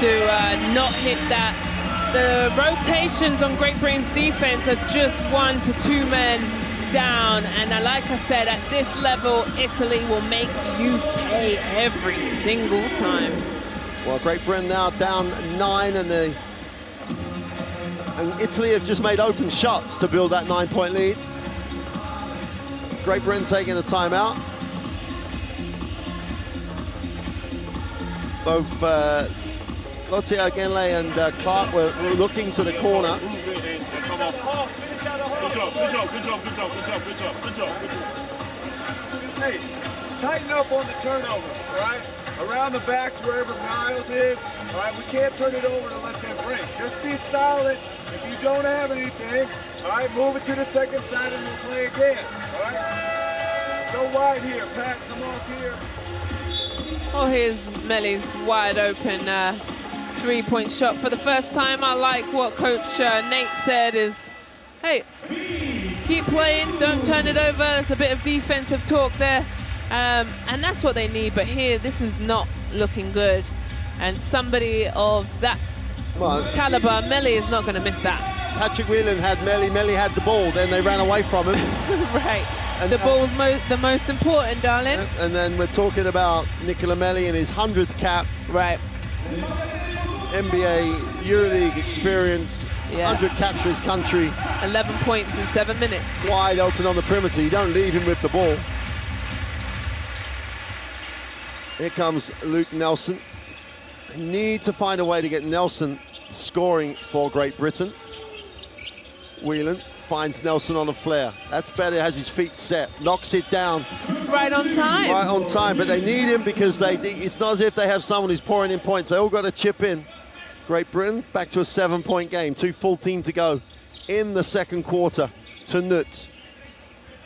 to not hit that. The rotations on Great Britain's defense are just 1 to 2 men down. And like I said, at this level, Italy will make you pay every single time. Well, Great Britain now down 9, and Italy have just made open shots to build that 9-point lead. Great Britain taking a timeout. Both Lotte Agenle and Clark were looking to the corner. Hey, tighten up on the turnovers, all right? Around the backs, wherever Miles is, all right? We can't turn it over to let them break. Just be solid. If you don't have anything, all right, move it to the second side and we'll play again, all right? Go wide here, Pat, come off here. Oh, here's Meli's wide open 3-point shot for the first time. I like what Coach Nate said is, hey, keep playing, don't turn it over. There's a bit of defensive talk there. And that's what they need, but here, this is not looking good. And somebody of that caliber, Meli is not going to miss that. Patrick Whelan had Meli had the ball, then they ran away from him. Right, and the ball's the most important, darling. And then we're talking about Nicola Meli and his 100th cap. Right. NBA EuroLeague experience, 100 caps for his country. 11 points in 7 minutes. Wide open on the perimeter, you don't leave him with the ball. Here comes Luke Nelson. They need to find a way to get Nelson scoring for Great Britain. Whelan finds Nelson on a flare. That's better, has his feet set, knocks it down. Right on time. Right on time, but they need him because it's not as if they have someone who's pouring in points. They all got to chip in. Great Britain back to a 7-point game, 2:14 to go in the second quarter. Tanut,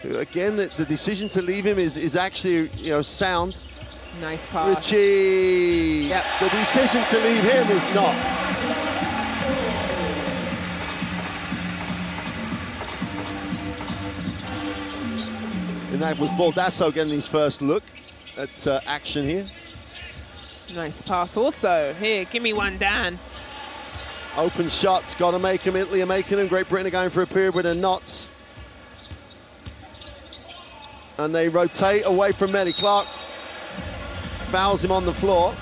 who again, the decision to leave him is actually, sound. Nice pass. Richie. Yep. The decision to leave him is not. And that was Baldasso getting his first look at action here. Nice pass also. Here, give me one, Dan. Open shots, got to make them. Italy are making them. Great Britain are going for a period where they're not. And they rotate away from Meli. Clark fouls him on the floor.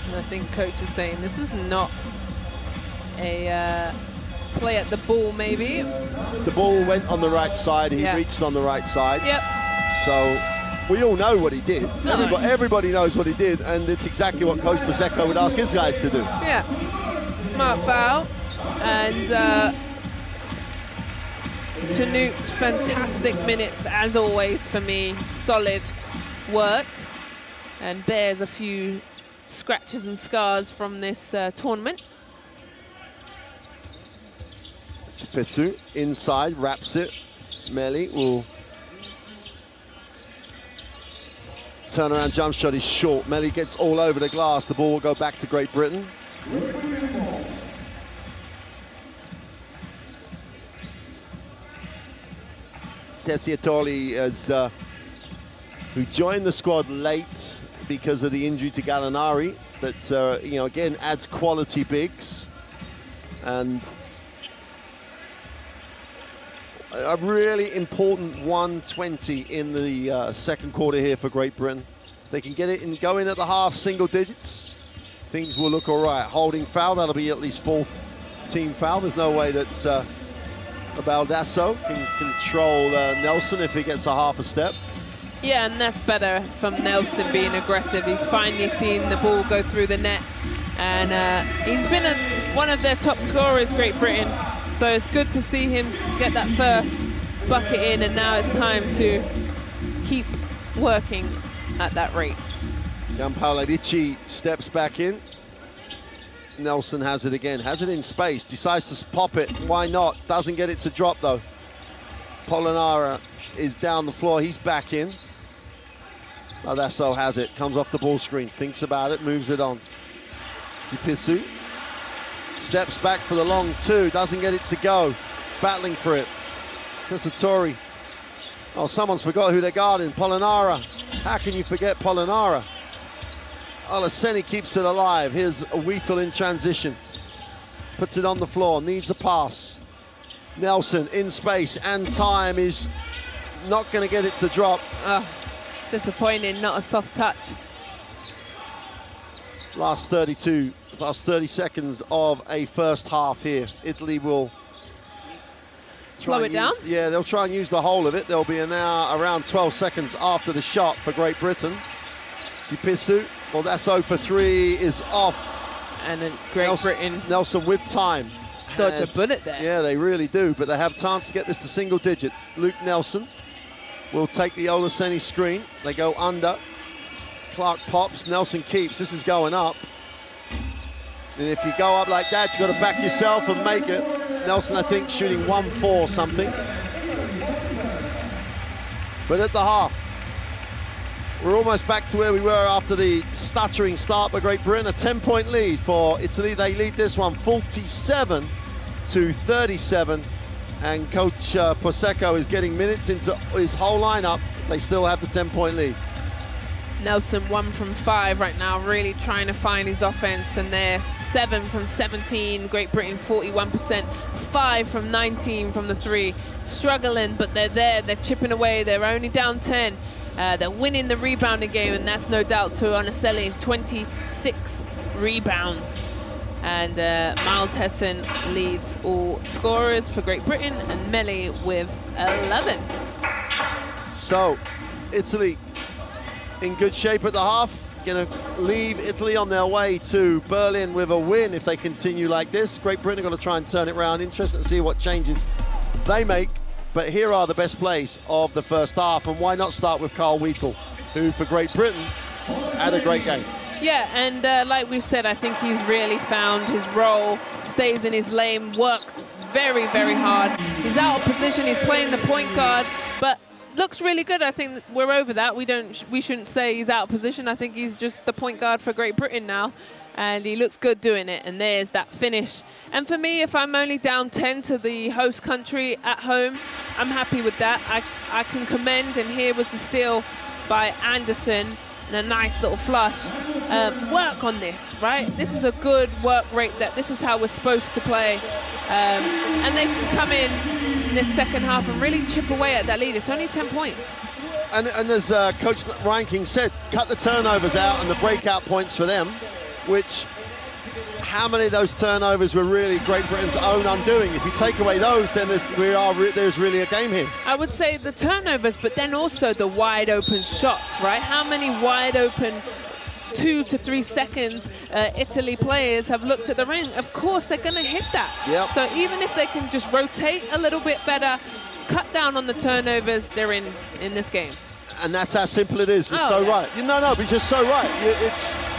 And I think coach is saying this is not a play at the ball, maybe. The ball went on the right side. He reached on the right side. Yep. So we all know what he did. Everybody knows what he did, and it's exactly what Coach Prosecco would ask his guys to do. Yeah. Smart foul. And Tanut, fantastic minutes as always for me. Solid work, and bears a few scratches and scars from this tournament. Sipesu inside, wraps it. Meli will turnaround jump shot is short. Meli gets all over the glass. The ball will go back to Great Britain. Tessiatoli, who joined the squad late because of the injury to Gallinari, but again adds quality bigs, and a really important 120 in the second quarter here for Great Britain. They can get it and go in at the half single digits. Things will look all right. Holding foul, that'll be at least 4th team foul. There's no way that Baldasso can control Nelson if he gets a half a step. Yeah, and that's better from Nelson being aggressive. He's finally seen the ball go through the net, and he's been one of their top scorers, Great Britain. So it's good to see him get that first bucket in, and now it's time to keep working at that rate. Gianpaolo Ricci steps back in. Nelson has it again, has it in space, decides to pop it, why not? Doesn't get it to drop though. Polonara is down the floor, he's back in. Adesso has it, comes off the ball screen, thinks about it, moves it on. Sipisu steps back for the long two, doesn't get it to go, battling for it. Tessitore. Oh, someone's forgot who they're guarding, Polonara. How can you forget Polonara? Olaseni keeps it alive. Here's Wheatle in transition. Puts it on the floor, needs a pass. Nelson in space, and time is not going to get it to drop. Disappointing, not a soft touch. Last 30 seconds of a first half here. Italy will slow it down? Yeah, they'll try and use the whole of it. There'll be now around 12 seconds after the shot for Great Britain. Sipisu, well, that's 0 for 3, is off. And then Great Britain. Nelson with time. Dodge a bullet there. Yeah, they really do, but they have a chance to get this to single digits. Luke Nelson will take the Olaseni screen. They go under. Clark pops, Nelson keeps. This is going up. And if you go up like that, you've got to back yourself and make it. Nelson, I think, shooting 1-4 something. But at the half, we're almost back to where we were after the stuttering start by Great Britain. A 10-point lead for Italy. They lead this one 47-37. And Coach Posecco is getting minutes into his whole lineup. They still have the 10-point lead. Nelson 1 from 5 right now, really trying to find his offense, and they're 7 from 17. Great Britain 41%, 5 from 19 from the 3. Struggling, but they're there, they're chipping away, they're only down 10. They're winning the rebounding game, and that's no doubt to Olaseni, 26 rebounds. And Miles Hessen leads all scorers for Great Britain, and Meli with 11. So, Italy in good shape at the half. Going to leave Italy on their way to Berlin with a win if they continue like this. Great Britain are going to try and turn it around. Interesting to see what changes they make. But here are the best plays of the first half. And why not start with Carl Wheatle, who for Great Britain had a great game. Yeah, and like we said, I think he's really found his role, stays in his lane, works very, very hard. He's out of position, he's playing the point guard, but looks really good. I think we're over that. We shouldn't say he's out of position. I think he's just the point guard for Great Britain now, and he looks good doing it. And there's that finish. And for me, if I'm only down 10 to the host country at home, I'm happy with that. I can commend, and here was the steal by Anderson and a nice little flush. Work on this, right? This is a good work rate. That this is how we're supposed to play. And they can come in this second half and really chip away at that lead. It's only 10 points. And as Coach Ryan King said, cut the turnovers out and the breakout points for them, which how many of those turnovers were really Great Britain's own undoing? If you take away those, then there's really a game here. I would say the turnovers, but then also the wide open shots, right? How many wide open 2 to 3 seconds Italy players have looked at the ring? Of course, they're going to hit that. Yep. So even if they can just rotate a little bit better, cut down on the turnovers, they're in this game. And that's how simple it is. You're right. No, but you're so right.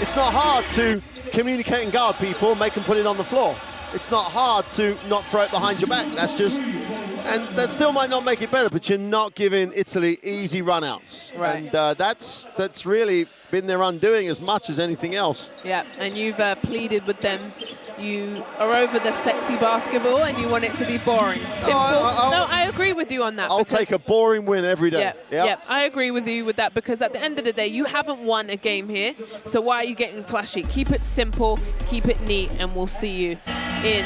It's not hard to communicate and guard people, make them put it on the floor. It's not hard to not throw it behind your back. That's just, and that still might not make it better, but you're not giving Italy easy runouts. Right. And that's really been their undoing as much as anything else. Yeah, and you've pleaded with them. You are over the sexy basketball and you want it to be boring, simple. No, I agree with you on that. I'll take a boring win every day. Yeah, I agree with you with that, because at the end of the day, you haven't won a game here, so why are you getting flashy? Keep it simple, keep it neat, and we'll see you in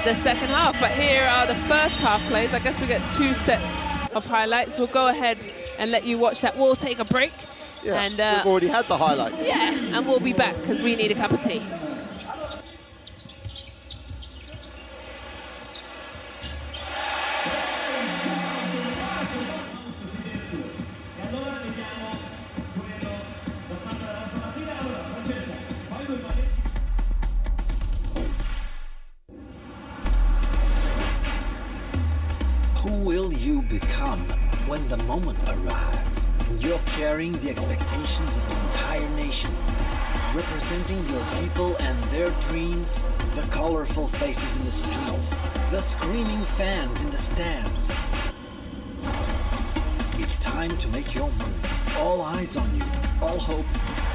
the second half. But here are the first half plays. I guess we get 2 sets of highlights. We'll go ahead and let you watch that. We'll take a break. Yeah, and we've already had the highlights. Yeah, and we'll be back because we need a cup of tea. Who will you become when the moment arrives and you're carrying the expectations of an entire nation? representing your people and their dreams, the colorful faces in the streets, the screaming fans in the stands. It's time to make your move. All eyes on you, all hope,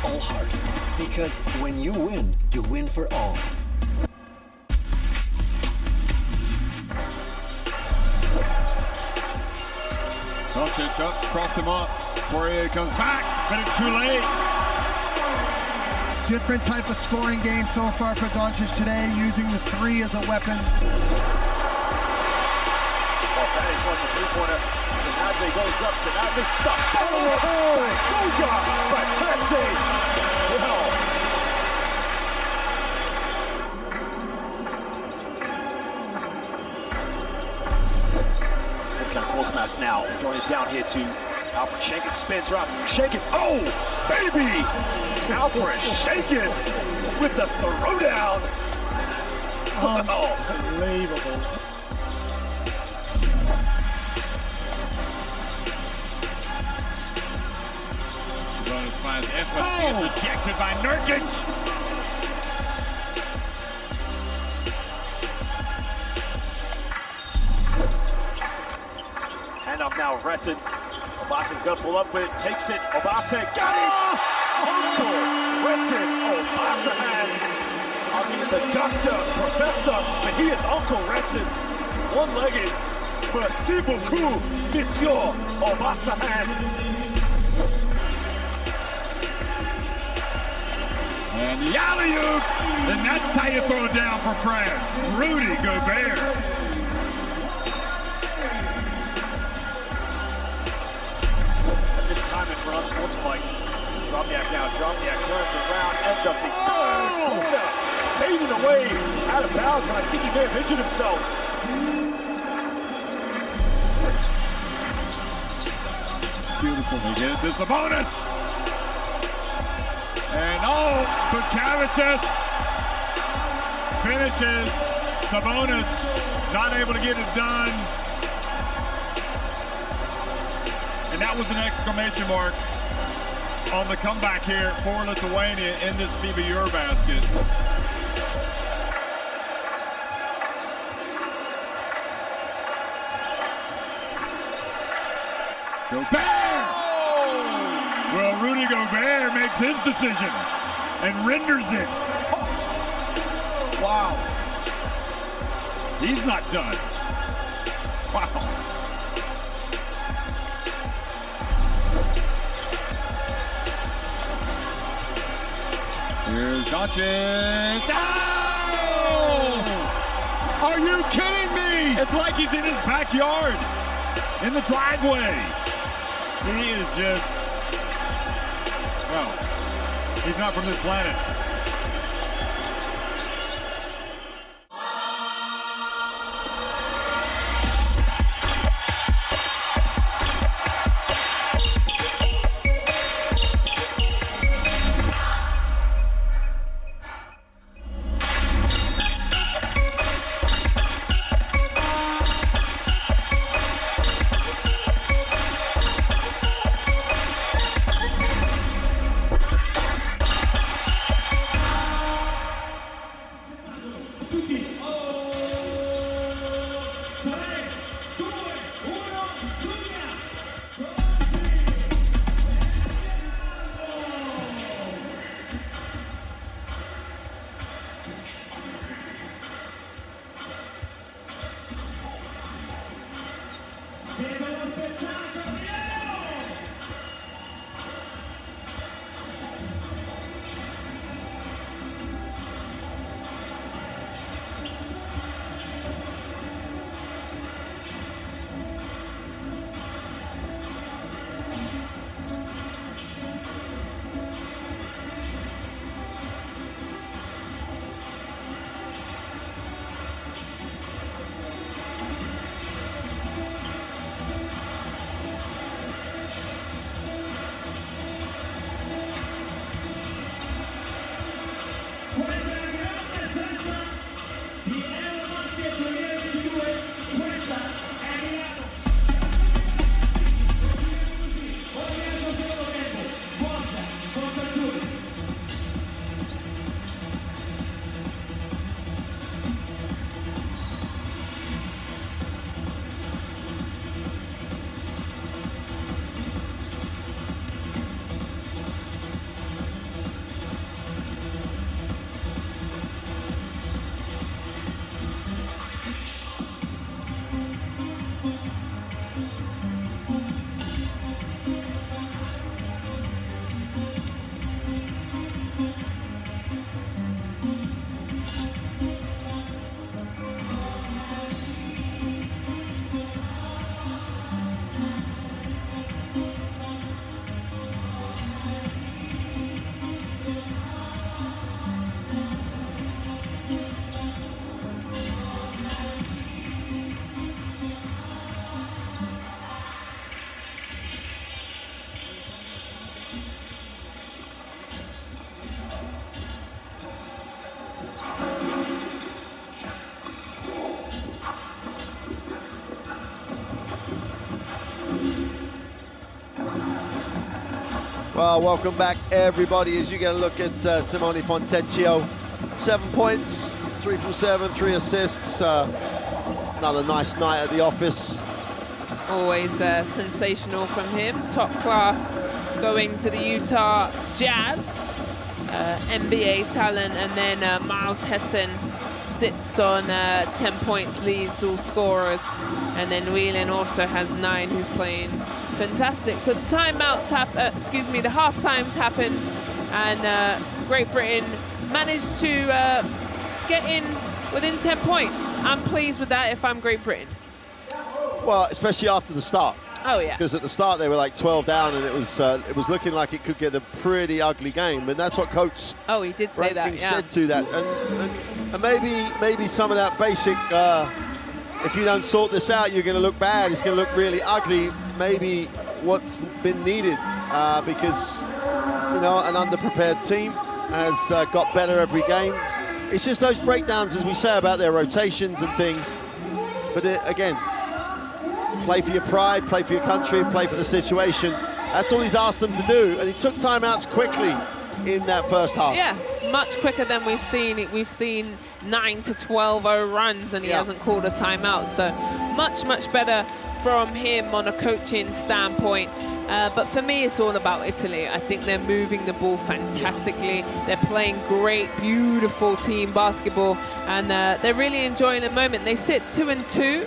all heart. Because when you win for all. Doncic up, crossed him up. Poirier comes back, but it's too late. Different type of scoring game so far for Doncic today, using the three as a weapon. Well, Fatty's won the three-pointer. Tsanadze goes up. Tsanadze, the follow-up by Tadze. Well. Kind of Korkmaz now, throwing it down here to Alfred Schenken, spins around, Schenken, oh, baby! Alfred Schenken with the throwdown. Unbelievable. Sabonis finds effort, rejected by Nurkic. Hand off now, Retton. Obase's gonna pull up with it, takes it. Obase got it! Uncle Retton Obasehan. I mean, the doctor, professor, but he is Uncle Retton. One-legged. Merci beaucoup, Monsieur Obasehan. And the alley-oop, and that's how you throw it down for France. Rudy Gobert. Time in front of Sportsmike. Drobniak now. Drobniak turns around. End of the third quarter. Fading away out of bounds, and I think he may have injured himself. Beautiful. They get it to Sabonis. And Bukavicius finishes. Sabonis not able to get it done. And that was an exclamation mark on the comeback here for Lithuania in this FIBA EuroBasket. Gobert! Oh! Well, Rudy Gobert makes his decision and renders it. Oh. Wow. He's not done. Wow. Here's Doncic. Oh! Are you kidding me? It's like he's in his backyard, in the driveway. He is just, well, he's not from this planet. Well, welcome back, everybody, as you get a look at Simone Fontecchio. 7 points, 3 from 7, 3 assists. Another nice night at the office. Always sensational from him. Top class going to the Utah Jazz. NBA talent, and then Miles Hessen sits on 10 points, leads all scorers, and then Whelan also has 9, who's playing fantastic. So the timeouts the half times happen, and Great Britain managed to get in within 10 points. I'm pleased with that if I'm Great Britain. Well, especially after the start. Oh yeah. Because at the start they were like 12 down, and it was looking like it could get a pretty ugly game, and that's what Coates. Oh, he did say that. Yeah. Said to that, and maybe some of that basic. If you don't sort this out, you're going to look bad. It's going to look really ugly. Maybe what's been needed, because an underprepared team has got better every game. It's just those breakdowns, as we say, about their rotations and things. But again. Play for your pride, play for your country, play for the situation. That's all he's asked them to do, and he took timeouts quickly in that first half. Yes, much quicker than we've seen. We've seen 9 to 12-0 runs, and he hasn't called a timeout. So much better from him on a coaching standpoint. But for me, it's all about Italy. I think they're moving the ball fantastically. They're playing great, beautiful team basketball, and they're really enjoying the moment. They sit 2-2.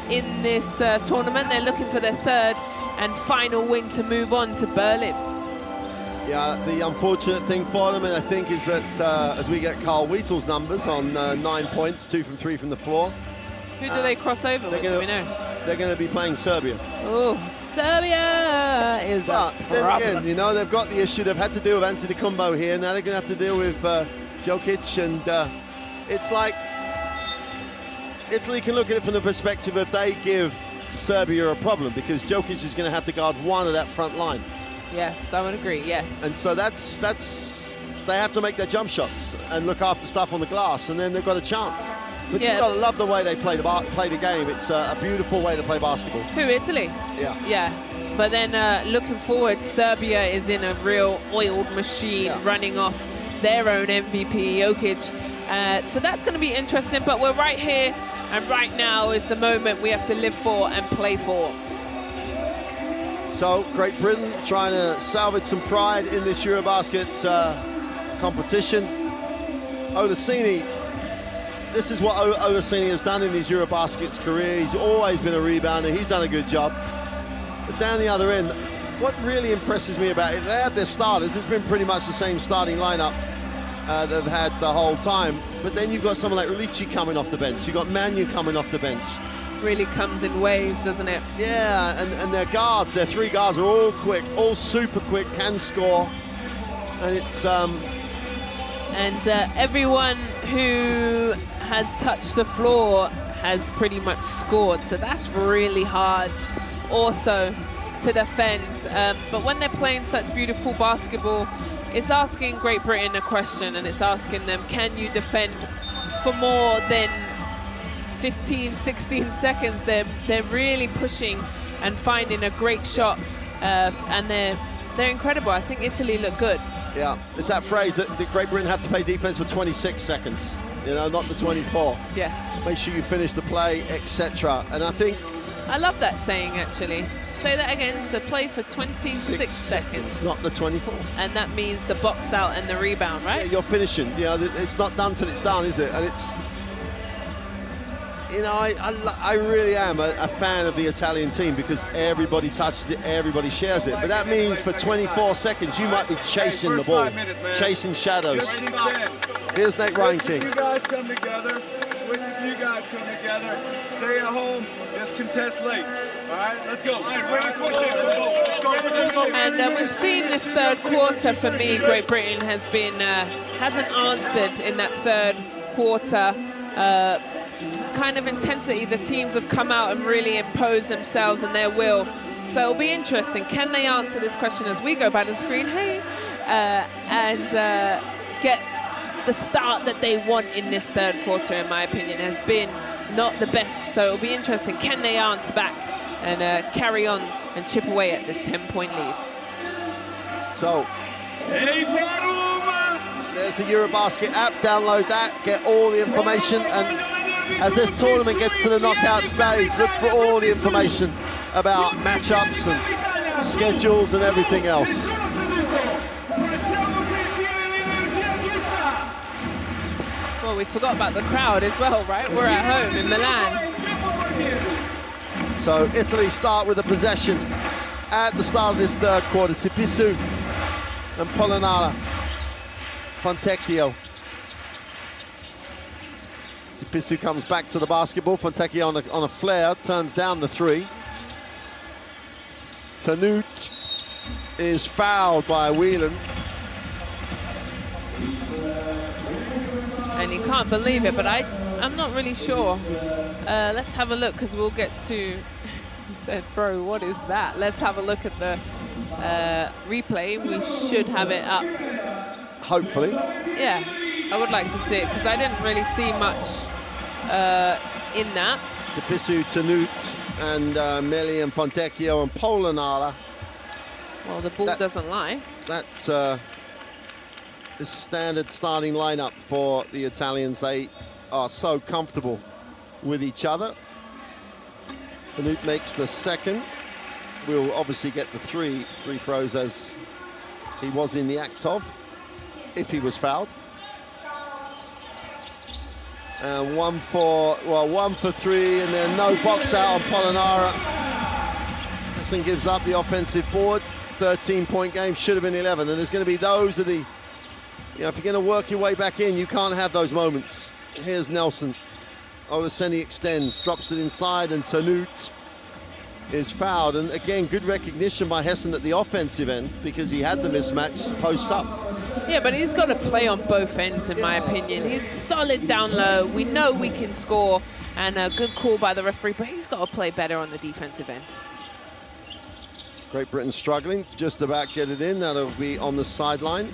In this tournament. They're looking for their 3rd and final win to move on to Berlin. Yeah, the unfortunate thing for them, I think, is that as we get Carl Wheatel's numbers on 9 points, 2 from 3 from the floor. Who do they cross over with, do we know? They're going to be playing Serbia. Oh, Serbia is a problem. Again, they've got the issue they've had to deal with Antetokounmpo here. Now they're going to have to deal with Jokic, and it's like Italy can look at it from the perspective of they give Serbia a problem, because Jokic is going to have to guard one of that front line. Yes, I would agree, yes. And so that's they have to make their jump shots and look after stuff on the glass, and then they've got a chance. But you've got to love the way they play the game. It's a beautiful way to play basketball. Who, Italy? Yeah. Yeah. But then looking forward, Serbia is in a real oiled machine, running off their own MVP, Jokic. So that's going to be interesting, but we're right here. And right now is the moment we have to live for and play for. So Great Britain trying to salvage some pride in this EuroBasket competition. Olaseni, this is what Olaseni has done in his EuroBasket's career. He's always been a rebounder. He's done a good job. But down the other end, what really impresses me about it, they have their starters. It's been pretty much the same starting lineup they've had the whole time. But then you've got someone like Ulici coming off the bench. You've got Manu coming off the bench. Really comes in waves, doesn't it? Yeah, and their guards, their 3 guards are all quick, all super quick, can score. And it's... everyone who has touched the floor has pretty much scored. So that's really hard also to defend. But when they're playing such beautiful basketball, it's asking Great Britain a question, and it's asking them, can you defend for more than 15, 16 seconds? They're really pushing and finding a great shot, and they're incredible. I think Italy look good. Yeah, it's that phrase that Great Britain have to play defense for 26 seconds, not the 24. Yes. Make sure you finish the play, etc. And I think... I love that saying, actually. Say that again. So play for 26 seconds. Not the 24. And that means the box out and the rebound, right? Yeah, you're finishing. It's not done till it's done, is it? And it's... I really am a fan of the Italian team, because everybody touches it, everybody shares it. But that means for 24 seconds, you might be chasing the ball, chasing shadows. Here's Nate Reinking. You guys come together. Which of you guys come together? Stay at home. Just contest late. All right, let's go. All right, ready, push it. Let's go. And we've seen this third quarter. For me, Great Britain hasn't answered in that third quarter. Kind of intensity. The teams have come out and really imposed themselves and their will. So it'll be interesting. Can they answer this question as we go by the screen? Hey, and get the start that they want in this third quarter, in my opinion, has been not the best. So it'll be interesting. Can they answer back and carry on and chip away at this 10-point lead? So, there's the EuroBasket app. Download that, get all the information, and as this tournament gets to the knockout stage, look for all the information about matchups and schedules and everything else. Well, we forgot about the crowd as well, right? We're at home in Milan. So Italy start with a possession at the start of this third quarter. Sipisu and Polonara. Fontecchio. Sipisu comes back to the basketball. Fontecchio on a flare, turns down the three. Tanut is fouled by Whelan. And you can't believe it, but I'm not really sure. Let's have a look, because we'll get to, he said, bro, what is that? Let's have a look at the replay. We should have it up. Hopefully. Yeah, I would like to see it, because I didn't really see much in that. Sipisu, Tanut, and Meli and Fontecchio and Polonara. Well, the ball doesn't lie. That's the standard starting lineup for the Italians. They are so comfortable with each other. Tanut makes the second. Will obviously get the three throws, as he was in the act of, if he was fouled. And one for three, and then no box out on Polonara. Hesson gives up the offensive board. 13-point game, should have been 11. And there's going to be those of the, you know, if you're going to work your way back in, you can't have those moments. Here's Nelson. Olaseni extends, drops it inside, and Tanut is fouled. And again, good recognition by Hesson at the offensive end, because he had the mismatch post up. Yeah, but he's got to play on both ends, in my opinion. He's solid down low. We know we can score, and a good call by the referee, but he's got to play better on the defensive end. Great Britain struggling, just about get it in. That'll be on the sideline.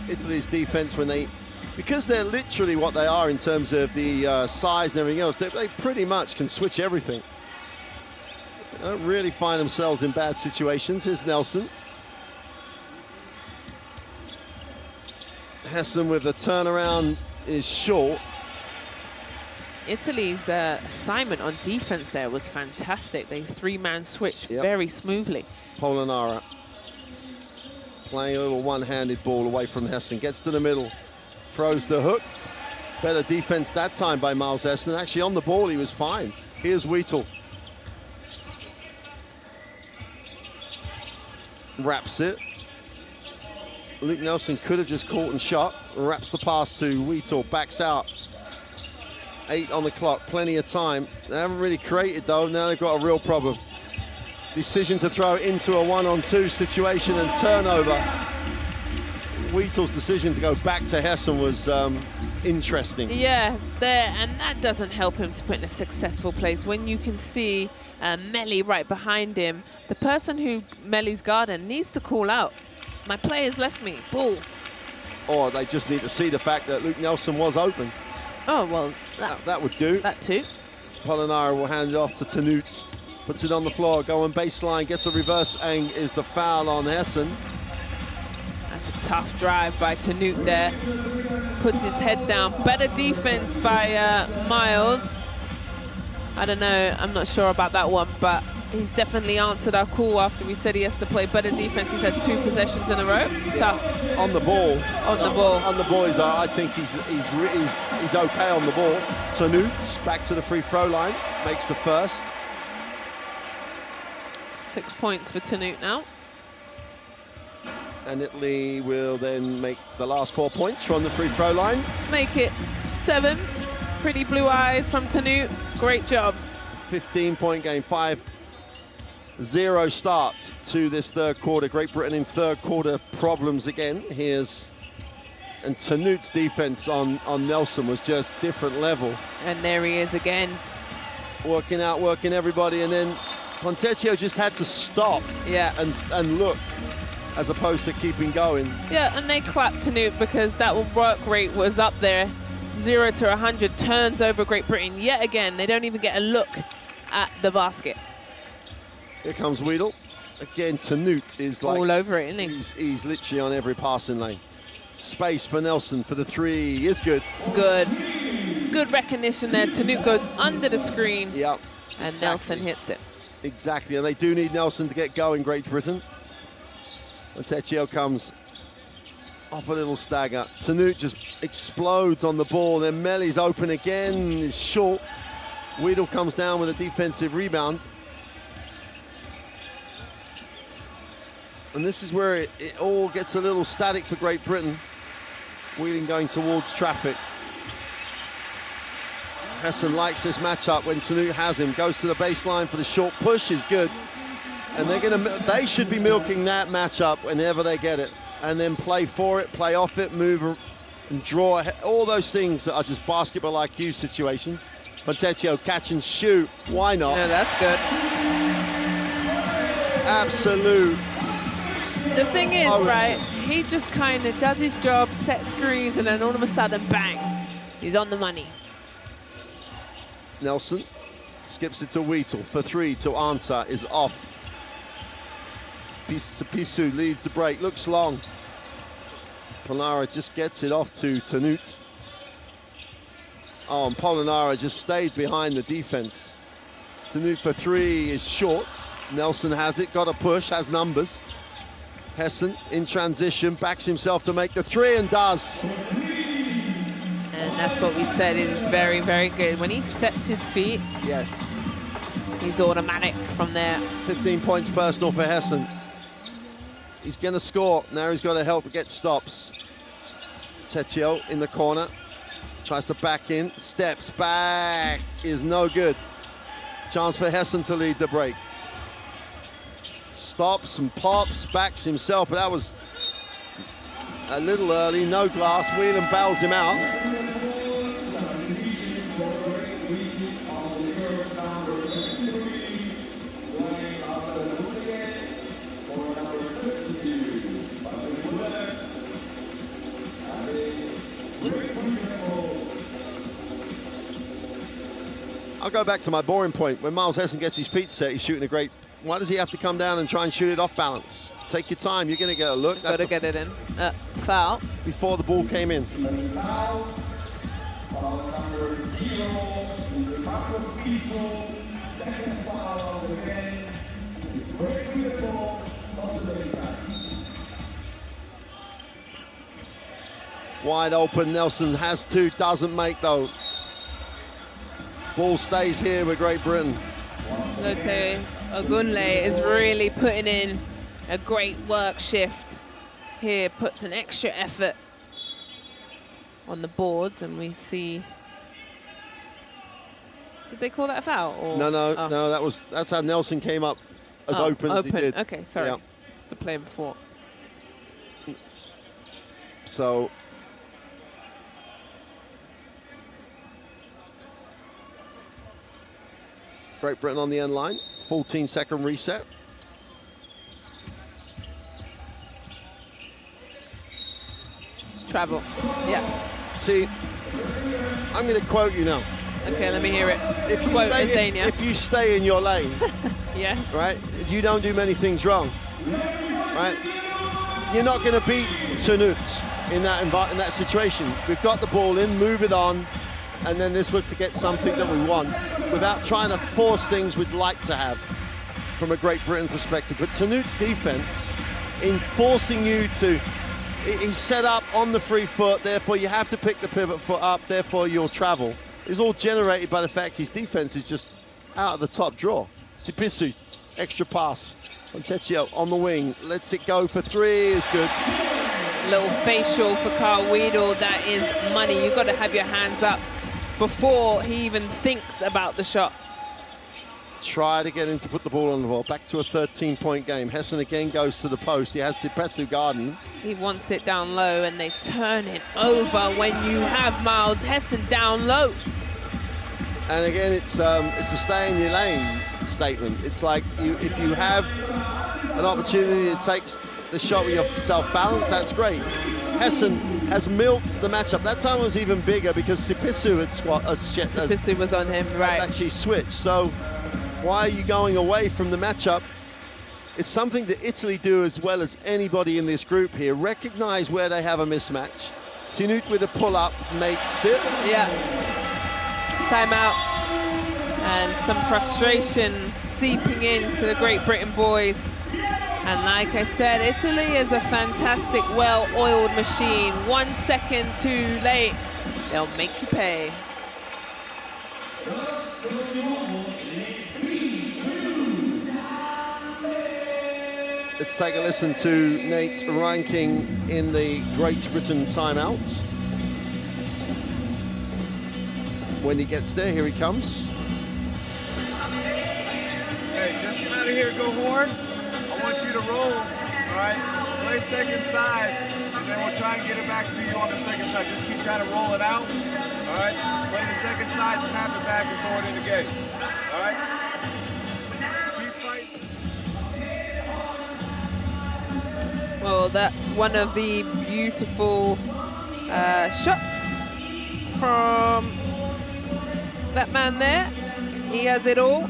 Italy's defense, because they're literally what they are in terms of the size and everything else, they pretty much can switch everything. They don't really find themselves in bad situations. Here's Nelson. Hesson with the turnaround is short. Italy's assignment on defense there was fantastic. They three-man switched very smoothly. Polonara playing a little one-handed ball away from Hesson. Gets to the middle, throws the hook. Better defense that time by Miles Hesson. Actually on the ball, he was fine. Here's Wheatle. Wraps it. Luke Nelson could have just caught and shot. Wraps the pass to Wheatle, backs out. 8 on the clock, plenty of time. They haven't really created though, now they've got a real problem. Decision to throw into a 1-on-2 situation and turnover. Wheatle's decision to go back to Hesson was interesting. Yeah, and that doesn't help him to put in a successful place. When you can see Meli right behind him, the person who Meli's guarding needs to call out. My players left me, ball. Or they just need to see the fact that Luke Nelson was open. Oh, well, that would do. That too. Polonara will hand it off to Tanut. Puts it on the floor, going baseline, gets a reverse, and is the foul on Hesson. That's a tough drive by Tanut there. Puts his head down. Better defense by Miles. I don't know, I'm not sure about that one, but he's definitely answered our call after we said he has to play better defense. He's had 2 possessions in a row. Tough. On the ball. On the ball. On the ball, I think he's okay on the ball. Tanut back to the free throw line, makes the first. 6 points for Tanut now. And Italy will then make the last 4 points from the free throw line. Make it 7. Pretty blue eyes from Tanut. Great job. 15-point game, 5-0 start to this third quarter. Great Britain in third quarter problems again. And Tanut's defense on Nelson was just different level. And there he is again. Working everybody, and then Fontecchio just had to stop and look, as opposed to keeping going. Yeah, and they clapped Tanut because that work rate was up there. 0 to 100, turns over Great Britain yet again. They don't even get a look at the basket. Here comes Wheatle. Again, Tanut is like... all over it, isn't he? He's literally on every passing lane. Space for Nelson for the three is good. Good. Good recognition there. Tanut goes under the screen. Yep. And exactly. Nelson hits it. Exactly, and they do need Nelson to get going, Great Britain. Montecchio comes off a little stagger. Tanut just explodes on the ball, then Melly's open again, is short. Weedle comes down with a defensive rebound. And this is where it all gets a little static for Great Britain. Wheeling going towards traffic. Hessen likes this matchup when Tanut has him, goes to the baseline for the short push, is good. And they should be milking that matchup whenever they get it. And then play for it, play off it, move and draw, all those things that are just basketball IQ situations. Montecchio catch and shoot, why not? No, that's good. Absolute. The thing is, right, he just kind of does his job, set screens, and then all of a sudden, bang, he's on the money. Nelson skips it to Wheatle for three to answer, is off. Pisu leads the break, looks long. Polonara just gets it off to Tanut. Oh, and Polonara just stays behind the defense. Tanut for three is short. Nelson has it, got a push, has numbers. Hessen in transition, backs himself to make the three and does. And that's what we said, it is very, very good. When he sets his feet, yes, he's automatic from there. 15 points personal for Hessen. He's gonna score, now he's got to help get stops. Cecchio in the corner, tries to back in, steps back, is no good. Chance for Hessen to lead the break. Stops and pops, backs himself, but that was a little early, no glass. Whelan bails him out. I'll go back to my boring point. When Miles Hessen gets his feet set, he's shooting a great... Why does he have to come down and try and shoot it off balance? Take your time, you're going to get a look. Got to get it in. Foul. Before the ball came in. Wide open, Nelson has two, doesn't make though. Ball stays here with Great Britain. Lotte Ogunle is really putting in a great work shift here, puts an extra effort on the boards, and we see... Did they call that a foul? Or? No, that's how Nelson came up as open as he did. Okay, sorry. Yeah. It's the play before. So... Great Britain on the end line, 14-second reset. Travel, yeah. See, I'm going to quote you now. Okay, let me hear it. If you stay in your lane, yes, right, you don't do many things wrong, right? You're not going to beat Tanut in that situation. We've got the ball in, move it on, and then let's look to get something that we want without trying to force things we'd like to have from a Great Britain perspective. But Tanut's defense, in forcing you to, he's set up on the free foot, therefore you have to pick the pivot foot up, therefore your travel is all generated by the fact his defense is just out of the top drawer. Sipisu, extra pass. Montecchio on the wing, lets it go for three, is good. Little facial for Carl Weedle, that is money. You've got to have your hands up before he even thinks about the shot. Try to get him to put the ball on the ball. Back to a 13-point game. Hessen again goes to the post. He has Sipesu guarding. He wants it down low, and they turn it over when you have Miles Hessen down low. And again, it's a stay in your lane statement. It's like if you have an opportunity to take the shot with yourself balanced, that's great. Hessen has milked the matchup. That time was even bigger because Sipisu had Sipisu was on him, right? Actually switched. So why are you going away from the matchup It's something that Italy do as well as anybody in this group here. Recognize where they have a mismatch. Tinut with a pull-up makes it. Yeah. Timeout. And some frustration seeping into the Great Britain boys. And like I said, Italy is a fantastic, well-oiled machine. 1 second too late, they'll make you pay. Let's take a listen to Nate ranking in the Great Britain timeouts. When he gets there, here he comes. Hey, just come out of here, go Horns. I want you to roll, all right? Play second side, and then we'll try and get it back to you on the second side. Just keep trying to roll it out, all right? Play the second side, snap it back, and throw it in the game, all right? Keep fighting. Well, that's one of the beautiful shots from that man there. He has it all.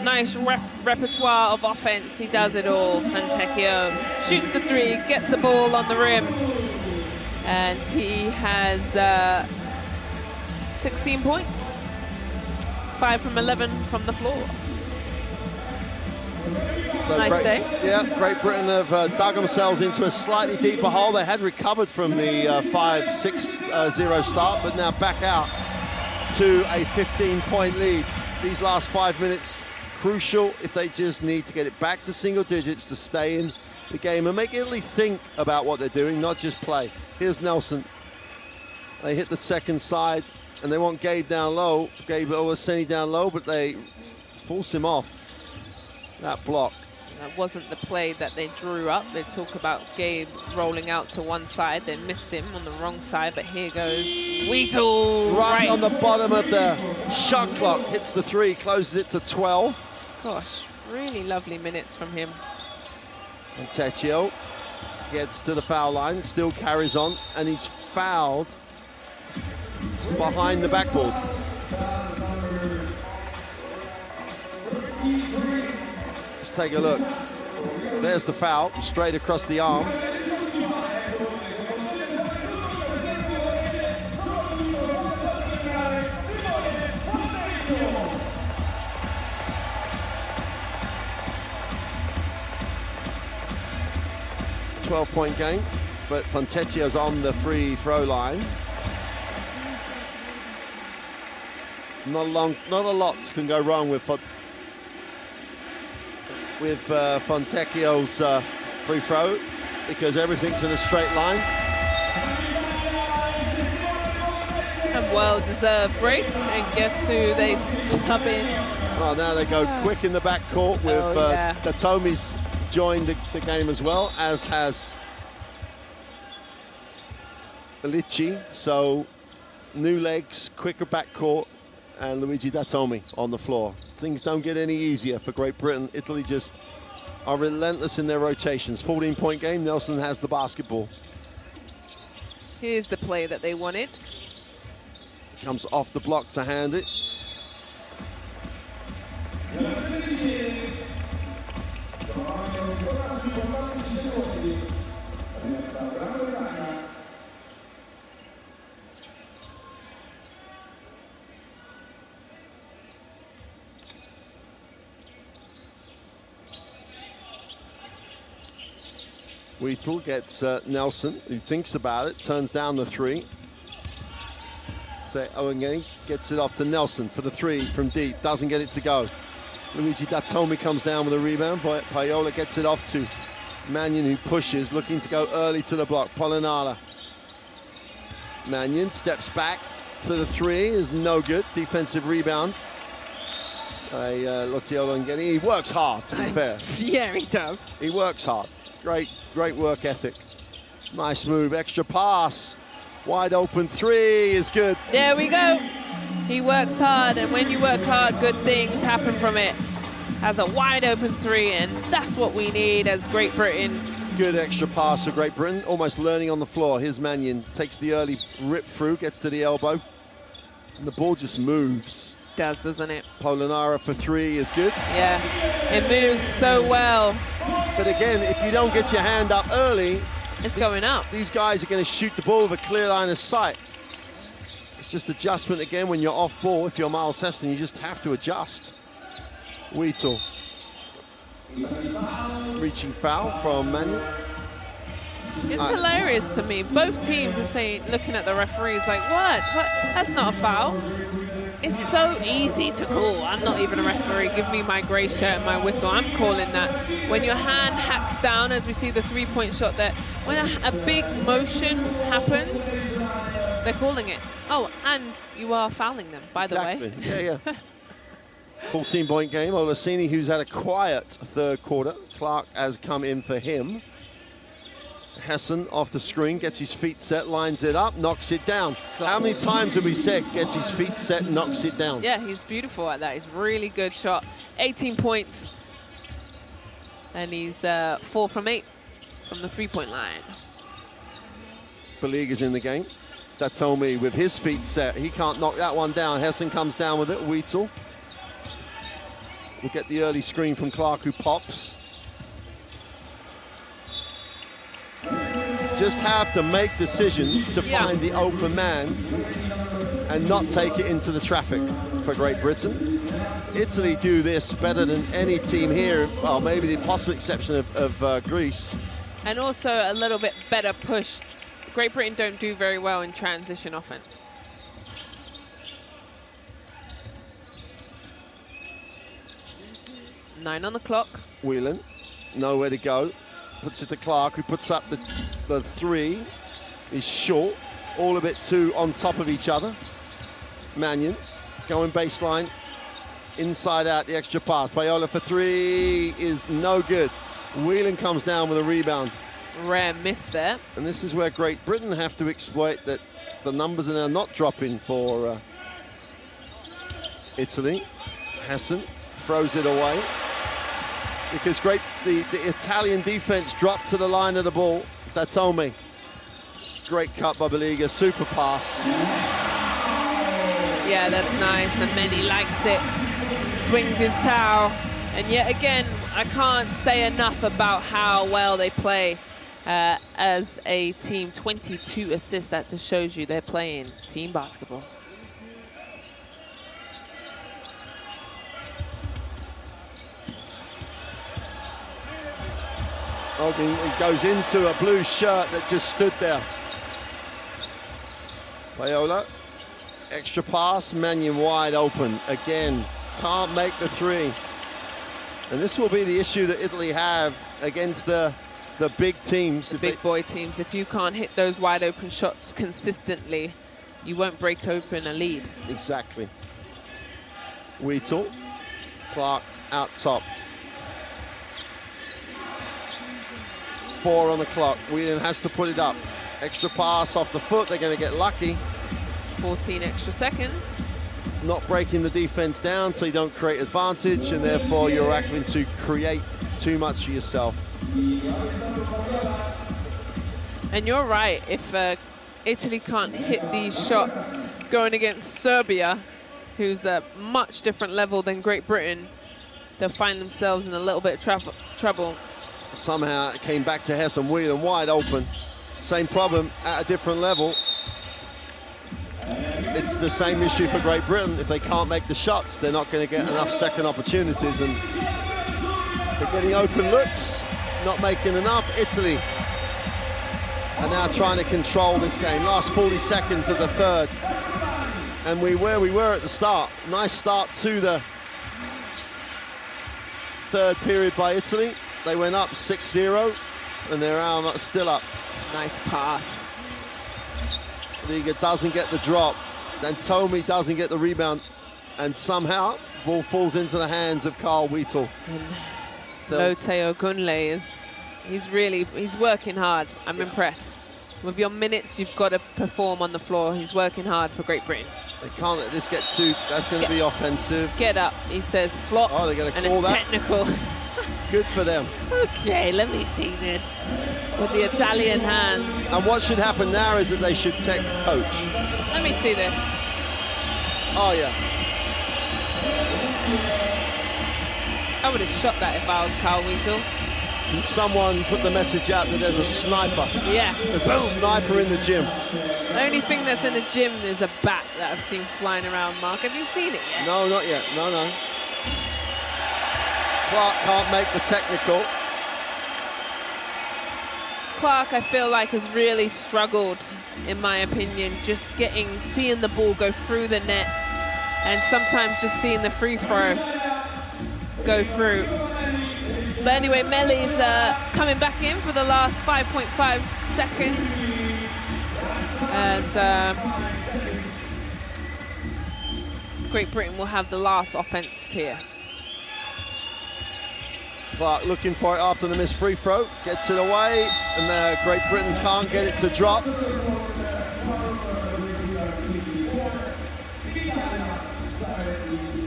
Nice repertoire of offense. He does it all. Fontecchio shoots the three, gets the ball on the rim, and he has 16 points. 5 from 11 from the floor. So nice day. Yeah, Great Britain have dug themselves into a slightly deeper hole. They had recovered from the 5-6-0 start, but now back out to a 15-point lead. These last 5 minutes, crucial if they just need to get it back to single digits to stay in the game and make Italy think about what they're doing, not just play. Here's Nelson. They hit the second side, and they want Gabe down low. Gabe Olaseni down low, but they force him off that block. That wasn't the play that they drew up. They talk about Gabe rolling out to one side. They missed him on the wrong side, but here goes Weetle. Right on the bottom of the shot clock. Hits the three, closes it to 12. Gosh, really lovely minutes from him. And Tecchio gets to the foul line, still carries on, and he's fouled behind the backboard. Let's take a look. There's the foul, straight across the arm. .12 game, but Fontecchio's on the free throw line. Not a lot can go wrong with Fontecchio's free throw, because everything's in a straight line. A well-deserved break, and guess who they sub in? Oh, now they go quick in the backcourt with Datomi's joined the game as well, as has Alici. So new legs, quicker backcourt, and Luigi Datomi on the floor. Things don't get any easier for Great Britain. Italy just are relentless in their rotations. 14-point game, Nelson has the basketball. Here's the play that they wanted. Comes off the block to hand it. Weetle gets Nelson, who thinks about it, turns down the three. So Owengeni gets it off to Nelson for the three from deep, doesn't get it to go. Luigi Datomi comes down with a rebound. Paiola gets it off to Mannion, who pushes, looking to go early to the block. Pollinala. Mannion steps back for the three, is no good. Defensive rebound. Lotiolo Owengeni. He works hard, to be fair. Yeah, he does. He works hard. Great work ethic. Nice move, extra pass. Wide open three is good. There we go. He works hard, and when you work hard, good things happen from it. Has a wide open three, and that's what we need as Great Britain. Good extra pass for Great Britain, almost learning on the floor. Here's Mannion, takes the early rip through, gets to the elbow, and the ball just moves. does, doesn't it? Polonara for 3 is good. Yeah, it moves so well. But again, if you don't get your hand up early, it's going up. These guys are going to shoot the ball with a clear line of sight. It's just adjustment again when you're off ball. If you're Miles Heston, you just have to adjust. Wheatle. Reaching foul from Manuel. It's hilarious to me. Both teams are saying, looking at the referees like, what? That's not a foul. It's so easy to call. I'm not even a referee. Give me my gray shirt and my whistle. I'm calling that. When your hand hacks down, as we see the three-point shot there, when a big motion happens, they're calling it. Oh, and you are fouling them, by the way. Yeah. 14-point game. Olaseni, who's had a quiet third quarter. Clark has come in for him. Hesson off the screen, gets his feet set, lines it up, knocks it down. How many times have we said gets his feet set, knocks it down? Yeah, he's beautiful at that. He's really good shot. 18 points. And he's 4 from 8 from the three-point line. Belega's in the game. That told me with his feet set, he can't knock that one down. Hesson comes down with it, Wheatle. We'll get the early screen from Clark, who pops. Just have to make decisions to find the open man and not take it into the traffic for Great Britain. Italy do this better than any team here, well, maybe the possible exception of Greece. And also a little bit better push. Great Britain don't do very well in transition offense. Nine on the clock. Whelan, nowhere to go. Puts it to Clark, who puts up the three. He's short, all a bit too on top of each other. Mannion going baseline, inside out, the extra pass. Payola for 3 is no good. Whelan comes down with a rebound. Rare miss there. And this is where Great Britain have to exploit that the numbers are now not dropping for Italy. Hesson throws it away. Because the Italian defense dropped to the line of the ball. That's on me. Great cut by Belega, super pass. Yeah, that's nice, and Many likes it. Swings his towel. And yet again, I can't say enough about how well they play as a team. 22 assists, that just shows you they're playing team basketball. Hogan goes into a blue shirt that just stood there. Payola, extra pass, Mannion wide open. Again, can't make the 3. And this will be the issue that Italy have against the big teams. The big boy teams. If you can't hit those wide open shots consistently, you won't break open a lead. Exactly. Wheatle, Clark out top. 4 on the clock. Whelan has to put it up. Extra pass off the foot. They're going to get lucky. 14 extra seconds. Not breaking the defense down so you don't create advantage, and therefore you're having to create too much for yourself. And you're right. If Italy can't hit these shots going against Serbia, who's a much different level than Great Britain, they'll find themselves in a little bit of trouble. Somehow it came back to Hesson. Whelan wide open. Same problem at a different level. It's the same issue for Great Britain. If they can't make the shots, they're not going to get enough second opportunities, and they're getting open looks, not making enough. Italy are now trying to control this game. Last 40 seconds of the third. And where we were at the start. Nice start to the third period by Italy. They went up 6-0, and they're still up. Nice pass. Liga doesn't get the drop, then Tomi doesn't get the rebound, and somehow ball falls into the hands of Carl Wheatle. Lotte Ogunle he's working hard. I'm impressed. With your minutes, you've got to perform on the floor. He's working hard for Great Britain. They can't let this get too, that's going to be offensive. Get up, he says, flop. Oh, they're going to and call a that. Technical. Good for them. Okay, let me see this with the Italian hands. And what should happen now is that they should take coach. Let me see this. Oh, yeah. I would have shot that if I was Carl Weasel. Can someone put the message out that there's a sniper? Yeah. There's a sniper in the gym. The only thing that's in the gym is a bat that I've seen flying around, Mark. Have you seen it yet? No, not yet. No, no. Clark can't make the technical. Clark, I feel like, has really struggled, in my opinion, just seeing the ball go through the net and sometimes just seeing the free throw go through. But anyway, Melly's coming back in for the last 5.5 seconds as Great Britain will have the last offense here. Clark looking for it after the missed free throw, gets it away, and Great Britain can't get it to drop.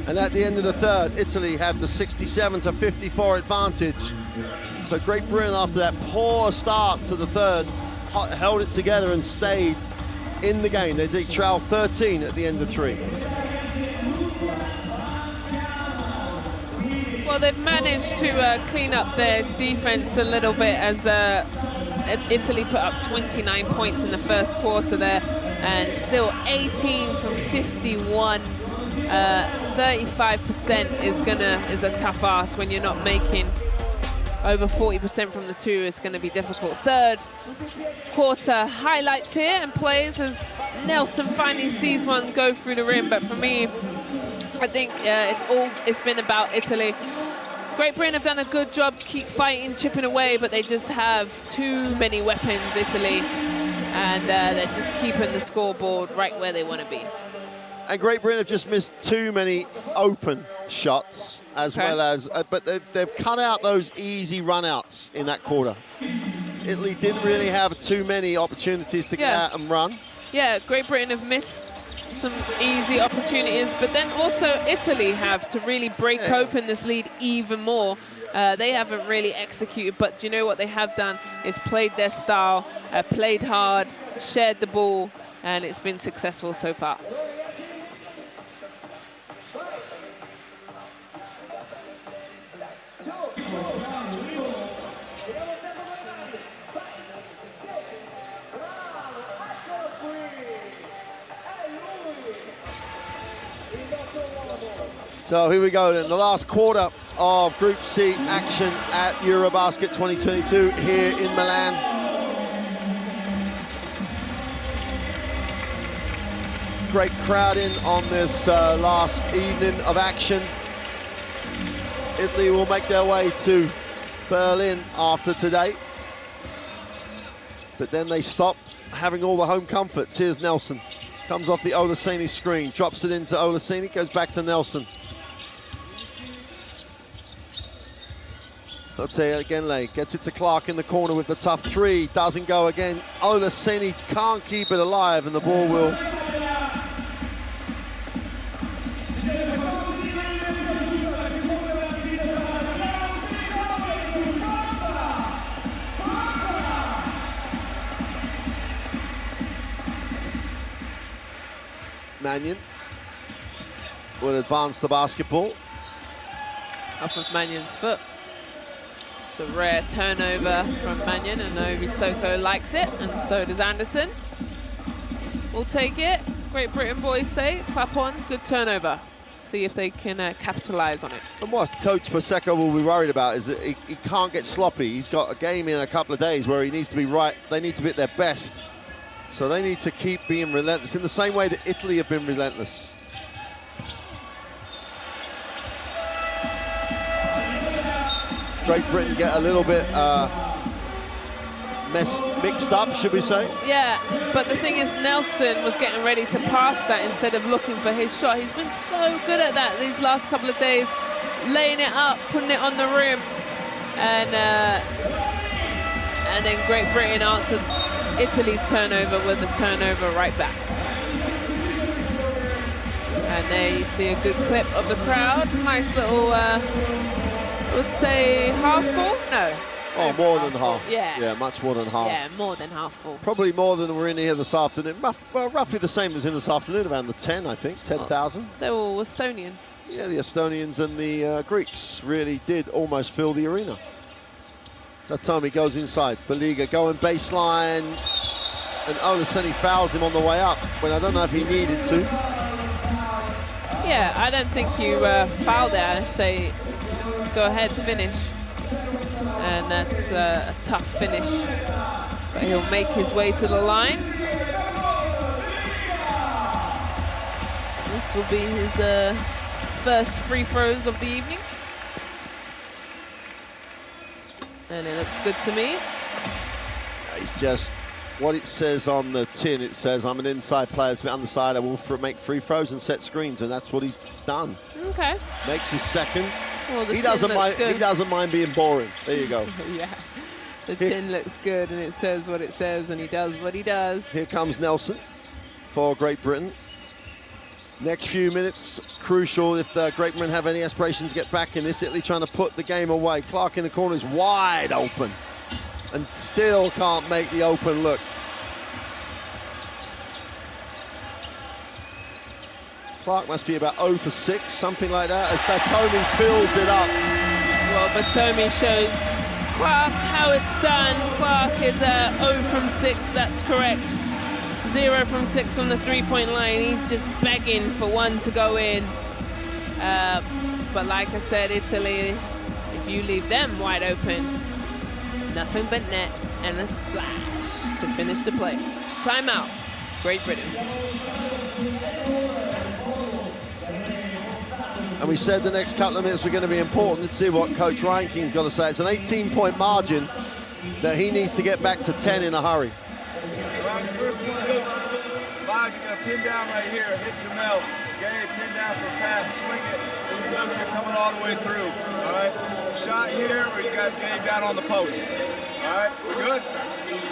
And at the end of the third, Italy have the 67-54 advantage. So Great Britain, after that poor start to the third, held it together and stayed in the game. They trailed 13 at the end of 3. Well, they've managed to clean up their defense a little bit as Italy put up 29 points in the first quarter there, and still 18 from 51. 35% is a tough ask when you're not making over 40% from the 2. It's going to be difficult. Third quarter highlights here and plays as Nelson finally sees one go through the rim. But for me, I think it's been about Italy. Great Britain have done a good job to keep fighting, chipping away, but they just have too many weapons, Italy, and they're just keeping the scoreboard right where they want to be. And Great Britain have just missed too many open shots, as well as, but they've cut out those easy run-outs in that quarter. Italy didn't really have too many opportunities to get out and run. Yeah, Great Britain have missed some easy opportunities, but then also Italy have to really break open this lead even more. They haven't really executed, but you know what they have done is played their style, played hard, shared the ball, and it's been successful so far. So here we go then, the last quarter of Group C action at EuroBasket 2022 here in Milan. Great crowd in on this last evening of action. Italy will make their way to Berlin after today. But then they stop having all the home comforts. Here's Nelson. Comes off the Olaseni screen, drops it into Olaseni, goes back to Nelson. Let's say again, gets it to Clark in the corner with the tough 3, doesn't go again. Olaseni can't keep it alive, and the ball will. Mannion will advance the basketball. Off of Mannion's foot. It's a rare turnover from Mannion, and Novi Soko likes it, and so does Anderson. We'll take it. Great Britain boys say, clap on, good turnover. See if they can capitalize on it. And what Coach Pasecco will be worried about is that he can't get sloppy. He's got a game in a couple of days where he needs to be right. They need to be at their best. So they need to keep being relentless in the same way that Italy have been relentless. Great Britain get a little bit mixed up, should we say? Yeah, but the thing is, Nelson was getting ready to pass that instead of looking for his shot. He's been so good at that these last couple of days, laying it up, putting it on the rim, and then Great Britain answered Italy's turnover with a turnover right back. And there you see a good clip of the crowd. Nice little, I would say half full? No, Oh, more than half. Yeah. Yeah, much more than half. Yeah, more than half full. Probably more than we're in here this afternoon. Well, roughly the same as in this afternoon, around the 10, I think, 10,000. They were all Estonians. Yeah, the Estonians and the Greeks really did almost fill the arena. Tatami goes inside. Baliga going baseline. And Olaseni fouls him on the way up, but I don't know if he needed to. Yeah, I don't think you foul there. I say, go ahead, finish. And that's a tough finish. But he'll make his way to the line. This will be his first free throws of the evening. And it looks good to me. He's just, what it says on the tin, it says, I'm an inside player, it's on the side, I will make free throws and set screens, and that's what he's done. Okay. Makes his second. Well, He doesn't mind being boring. There you go. Yeah. The tin looks good, and it says what it says, and he does what he does. Here comes Nelson for Great Britain. Next few minutes, crucial if Great Britain have any aspirations to get back in this. Italy trying to put the game away. Clark in the corner is wide open and still can't make the open look. Clark must be about 0 for 6, something like that, as Batomi fills it up. Well, Batomi shows Clark how it's done. Clark is 0 from 6, that's correct. 0 from 6 on the three-point line. He's just begging for one to go in. But like I said, Italy, if you leave them wide open, nothing but net and a splash to finish the play. Timeout, Great Britain. And we said the next couple of minutes were going to be important. Let's see what Coach Reinke's got to say. It's an 18-point margin that he needs to get back to 10 in a hurry. First one, look. Vibes, you're going to pin down right here. Hit Jamel. Gabe, pin down for pass. Swing it. Look, you're coming all the way through. All right? Shot here, or you got Gabe down on the post. All right? We're good?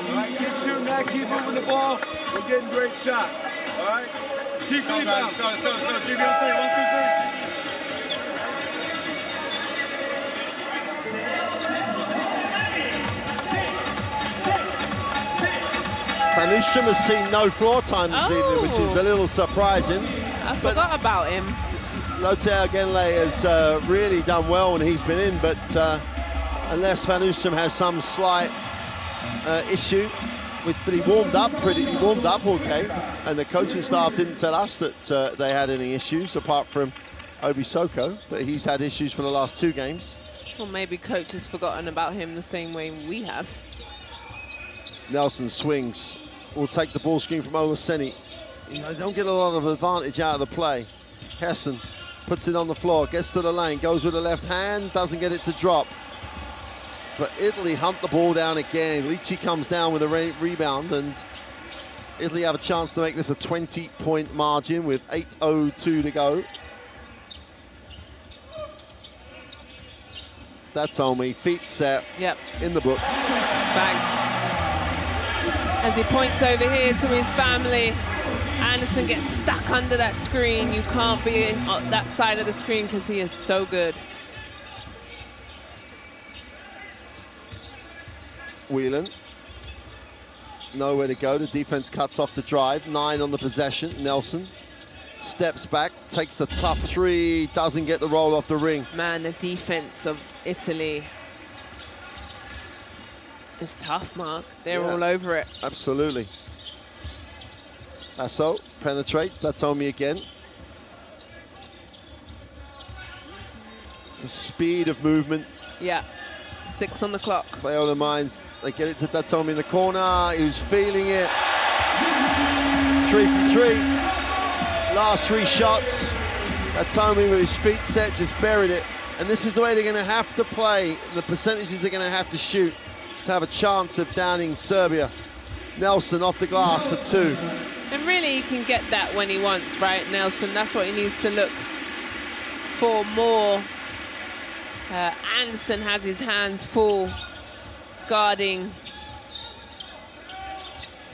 All right? Keep shooting that. Keep moving the ball. We're getting great shots. All right? Keep rebounding. Let's go. GB on 3. 1, 2, 3. Van Oostrum has seen no floor time this evening, which is a little surprising. I forgot about him. Lothar Genle has really done well when he's been in, but unless Van Oostrum has some slight issue, but he warmed up okay, and the coaching staff didn't tell us that they had any issues apart from Obi Soko, but he's had issues for the last 2 games. Well, maybe coach has forgotten about him the same way we have. Nelson swings, will take the ball screen from Olaseni. You know, don't get a lot of advantage out of the play. Hessen puts it on the floor, gets to the lane, goes with the left hand, doesn't get it to drop. But Italy hunt the ball down again. Lici comes down with a rebound, and Italy have a chance to make this a 20-point margin with 8:02 to go. That's on me, feet set, yep, in the book. Bang. As he points over here to his family, Anderson gets stuck under that screen. You can't be on that side of the screen because he is so good. Whelan, nowhere to go. The defense cuts off the drive. 9 on the possession. Nelson steps back, takes the tough 3, doesn't get the roll off the ring. Man, the defense of Italy is tough, Mark. They're all over it. Absolutely. Asso penetrates. That's on me again. It's the speed of movement. Yeah. 6 on the clock. Play all the minds. They get it to Datomi in the corner. He was feeling it. 3 for 3. Last 3 shots. Datomi with his feet set just buried it. And this is the way they're going to have to play. The percentages they're going to have to shoot to have a chance of downing Serbia. Nelson off the glass for 2. And really he can get that when he wants, right, Nelson? That's what he needs to look for more. Anderson has his hands full guarding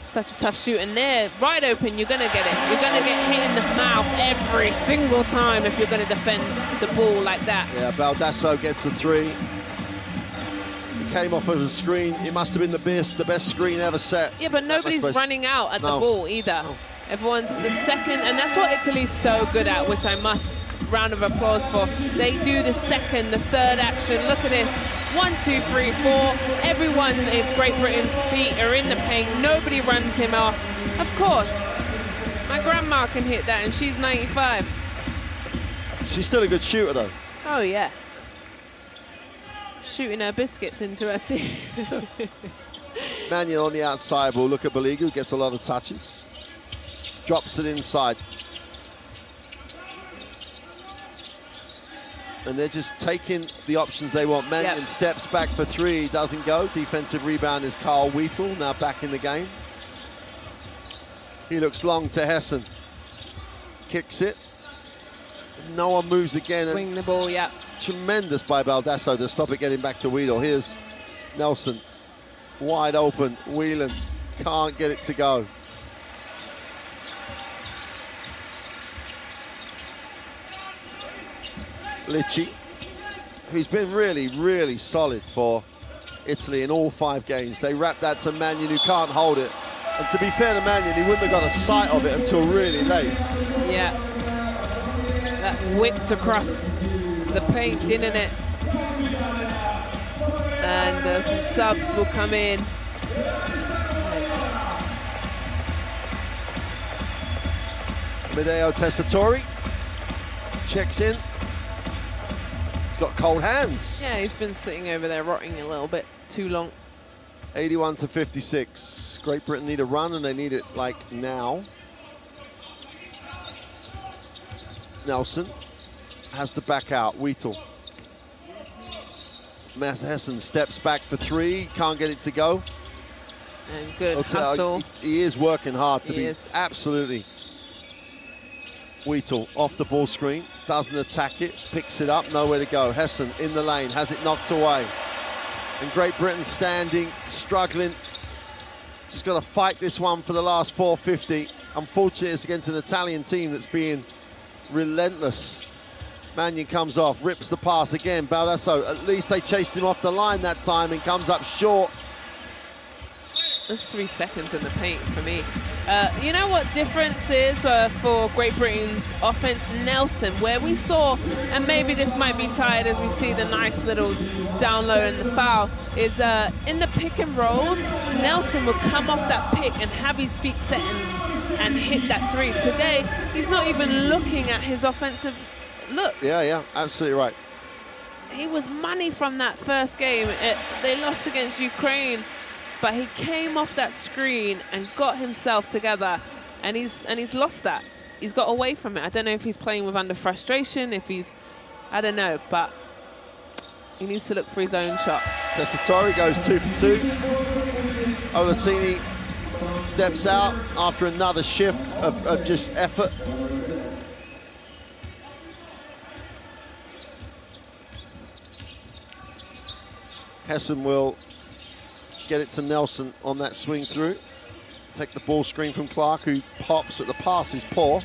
such a tough shoot, and they're wide open. You're going to get it. You're going to get hit in the mouth every single time if you're going to defend the ball like that. Yeah, Baldasso gets the 3. came off of a screen. It must have been the best screen ever set. Yeah, but nobody's running out at the ball either. No. Everyone's the second, and that's what Italy's so good at, which I must round of applause for. They do the second, the third action. Look at this. 1, 2, 3, 4. Everyone in Great Britain's feet are in the paint. Nobody runs him off. Of course. My grandma can hit that, and she's 95. She's still a good shooter, though. Oh, yeah. Shooting her biscuits into her team. Mannion on the outside will look at Baliga, who gets a lot of touches. Drops it inside. And they're just taking the options they want. Mannion steps back for 3, doesn't go. Defensive rebound is Carl Wheatle, now back in the game. He looks long to Hessen. Kicks it. No one moves again. Swing the ball, yeah. Tremendous by Baldasso to stop it getting back to Wheeler. Here's Nelson, wide open. Whelan can't get it to go. Licci, who's been really, really solid for Italy in all 5 games. They wrap that to Mannion, who can't hold it. And to be fair to Mannion, he wouldn't have got a sight of it until really late. Yeah. That whipped across the paint, didn't it? And some subs will come in. Medeo Testatori checks in. He's got cold hands. Yeah, he's been sitting over there rotting a little bit too long. 81 to 56. Great Britain need a run, and they need it like now. Nelson has to back out. Wheatle. Hessen steps back for 3, can't get it to go. And good hustle. He is working hard to He be is. absolutely. Wheatle off the ball screen, doesn't attack it, picks it up, nowhere to go. Hessen in the lane, has it knocked away. And Great Britain standing, struggling. Just got to fight this one for the last 450. Unfortunately, it's against an Italian team that's being relentless. Mannion comes off, rips the pass again. Baldasso, at least they chased him off the line that time and comes up short. That's 3 seconds in the paint for me. You know what difference is for Great Britain's offense? Nelson, where we saw, and maybe this might be tied as we see the nice little down low and the foul, is in the pick and rolls, Nelson will come off that pick and have his feet set and hit that 3. Today, he's not even looking at his offensive look. Yeah, absolutely right. He was money from that first game. They lost against Ukraine, but he came off that screen and got himself together, and he's lost that. He's got away from it. I don't know if he's playing with under frustration, I don't know, but he needs to look for his own shot. Testatori goes 2 for 2. Olaseni steps out after another shift of just effort. Hessen will get it to Nelson on that swing through. Take the ball screen from Clark, who pops, but the pass is poor.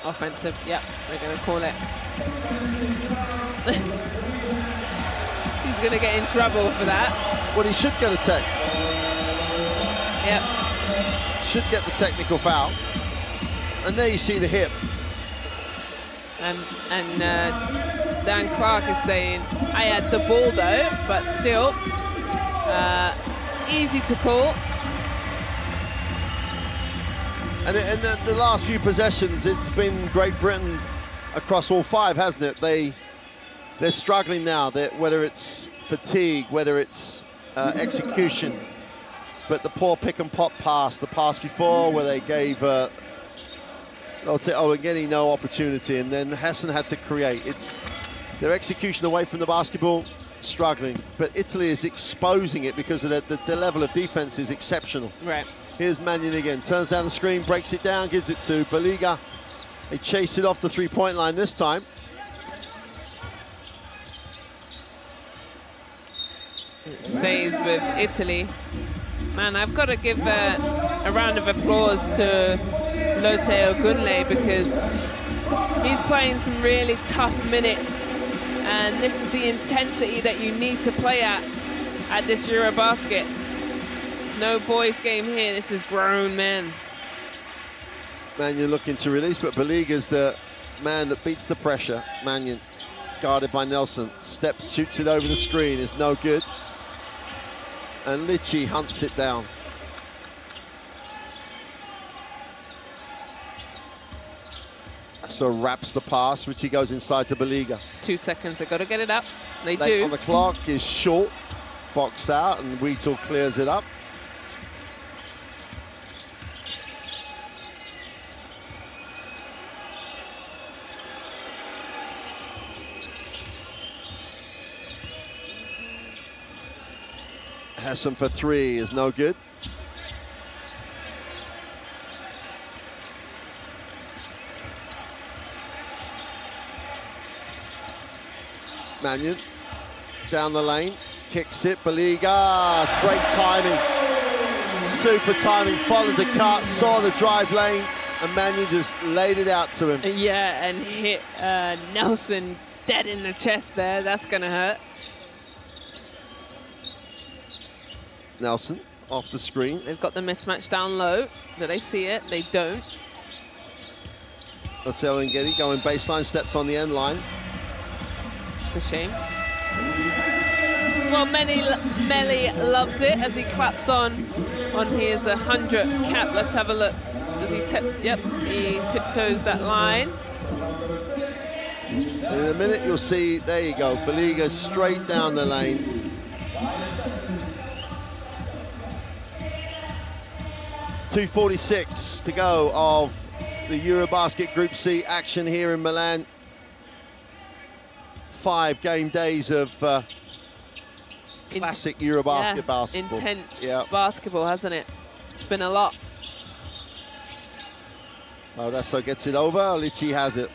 Offensive, yep, we're going to call it. He's going to get in trouble for that. Well, he should get a tech. Yep. Should get the technical foul. And there you see the hip. And Dan Clark is saying, I had the ball though, but still, easy to call. And the last few possessions, it's been Great Britain across all 5, hasn't it? They're struggling now, whether it's fatigue, whether it's execution. But the poor pick and pop pass, the pass before where they gave Olengeni no opportunity, and then Hessen had to create. It's their execution away from the basketball, struggling. But Italy is exposing it because of the level of defense is exceptional. Right. Here's Mannion again, turns down the screen, breaks it down, gives it to Baliga. They chase it off the 3-point line this time. It stays with Italy. Man, I've got to give a round of applause to Lotte Ogunle, because he's playing some really tough minutes, And this is the intensity that you need to play at this EuroBasket. It's no boys game here, this is grown men. Mannion looking to release, but Baliga's the man that beats the pressure. Mannion guarded by Nelson, steps, shoots it over the screen, is no good. And Litchi hunts it down. So wraps the pass, Richie goes inside to Baliga. 2 seconds, they've got to get it up. They Late do. on the clock is short, box out, and Wheatle clears it up. Hassan for three is no good. Mannion down the lane, kicks it, Baliga, great timing, super timing, followed the cut, saw the drive lane, and Mannion just laid it out to him. Yeah, and hit Nelson dead in the chest there, that's gonna hurt. Nelson off the screen. They've got the mismatch down low. Do they see it? They don't. Marcelo Ngedi going baseline, steps on the end line. It's a shame. Well, Melly loves it as he claps on his 100th cap. Let's have a look. Does he yep, he tiptoes that line. In a minute you'll see, there you go, Baliga straight down the lane. .246 to go of the EuroBasket Group C action here in Milan. 5 game days of classic EuroBasket basketball. Intense basketball, hasn't it? It's been a lot. Odasso gets it over, Litchi has it.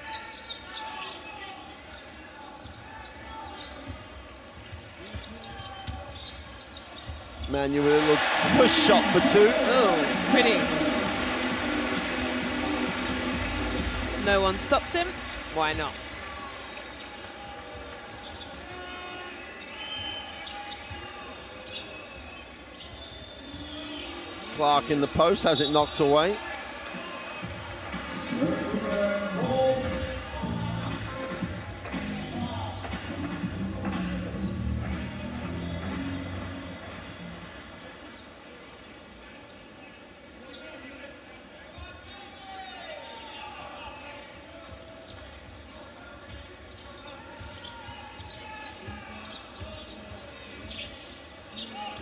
Manuel with a little push shot for two. Oh, pretty. No one stops him. Why not? Clark in the post, has it knocked away.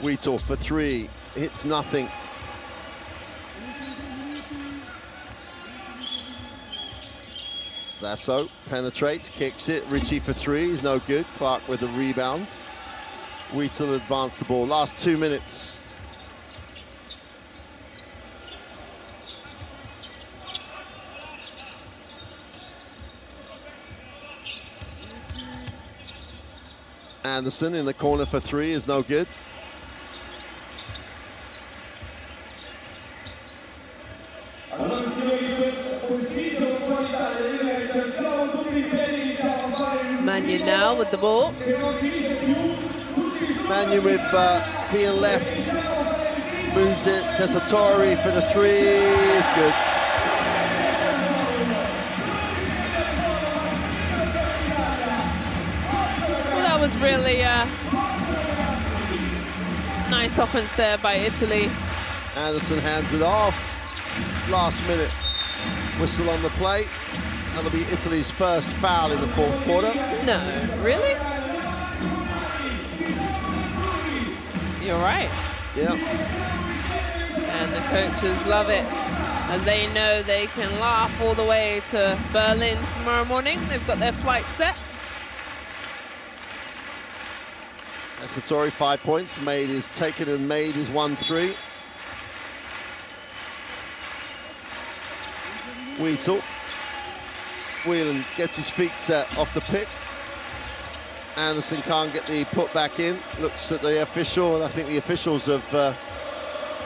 Wheatle for three, hits nothing. Lasso penetrates, kicks it. Richie for three is no good. Clark with the rebound. Wheatle advanced the ball. Last 2 minutes. Anderson in the corner for three is no good. Mannion now with the ball. Mannion with being left, moves it. Tessitore for the three is good. Well, that was really nice offense there by Italy. Anderson hands it off. Last minute whistle on the play. That'll be Italy's first foul in the fourth quarter. No, really? You're right. Yeah. And the coaches love it, as they know they can laugh all the way to Berlin tomorrow morning. They've got their flight set. Tessitore 5 points, taken and made his 1-3. Wheatle. Whelan gets his feet set off the pick. Anderson can't get the put back in. Looks at the official, and I think the officials have...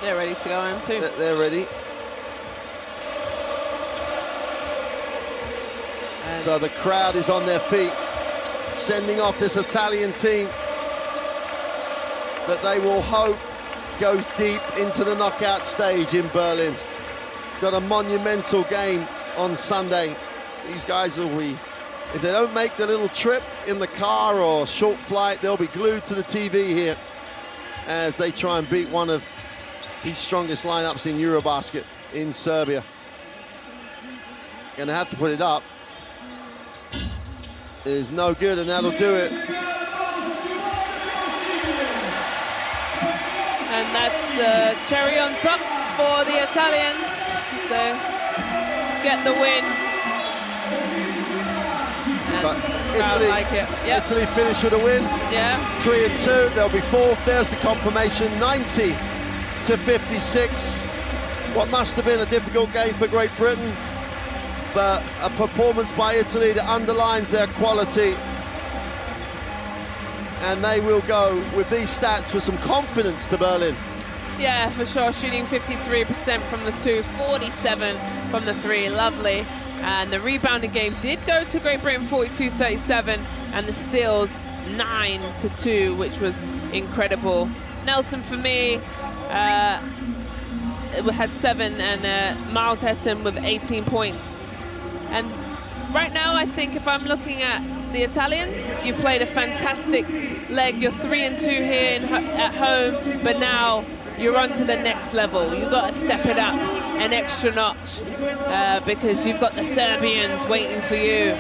they're ready to go home too. They're ready. And so the crowd is on their feet, sending off this Italian team that they will hope goes deep into the knockout stage in Berlin. Got a monumental game on Sunday. These guys will be, if they don't make the little trip in the car or short flight, they'll be glued to the TV here as they try and beat one of the strongest lineups in EuroBasket in Serbia. Gonna have to put it up. Is no good, and that'll do it. And that's the cherry on top for the Italians. So get the win. But Italy, like it. Yep. Italy finished with a win. Yeah. 3-2. They'll be fourth. There's the confirmation. 90-56. What must have been a difficult game for Great Britain, but a performance by Italy that underlines their quality. And they will go with these stats with some confidence to Berlin. Yeah, for sure. Shooting 53% from the 2, 47 from the 3. Lovely. And the rebounding game did go to Great Britain, 42-37, and the steals 9-2, which was incredible. Nelson, for me, had 7, and Miles Hessen with 18 points. And right now, I think if I'm looking at the Italians, you've played a fantastic leg. You're 3-2 here at home, but now you're on to the next level. You've got to step it up an extra notch because you've got the Serbians waiting for you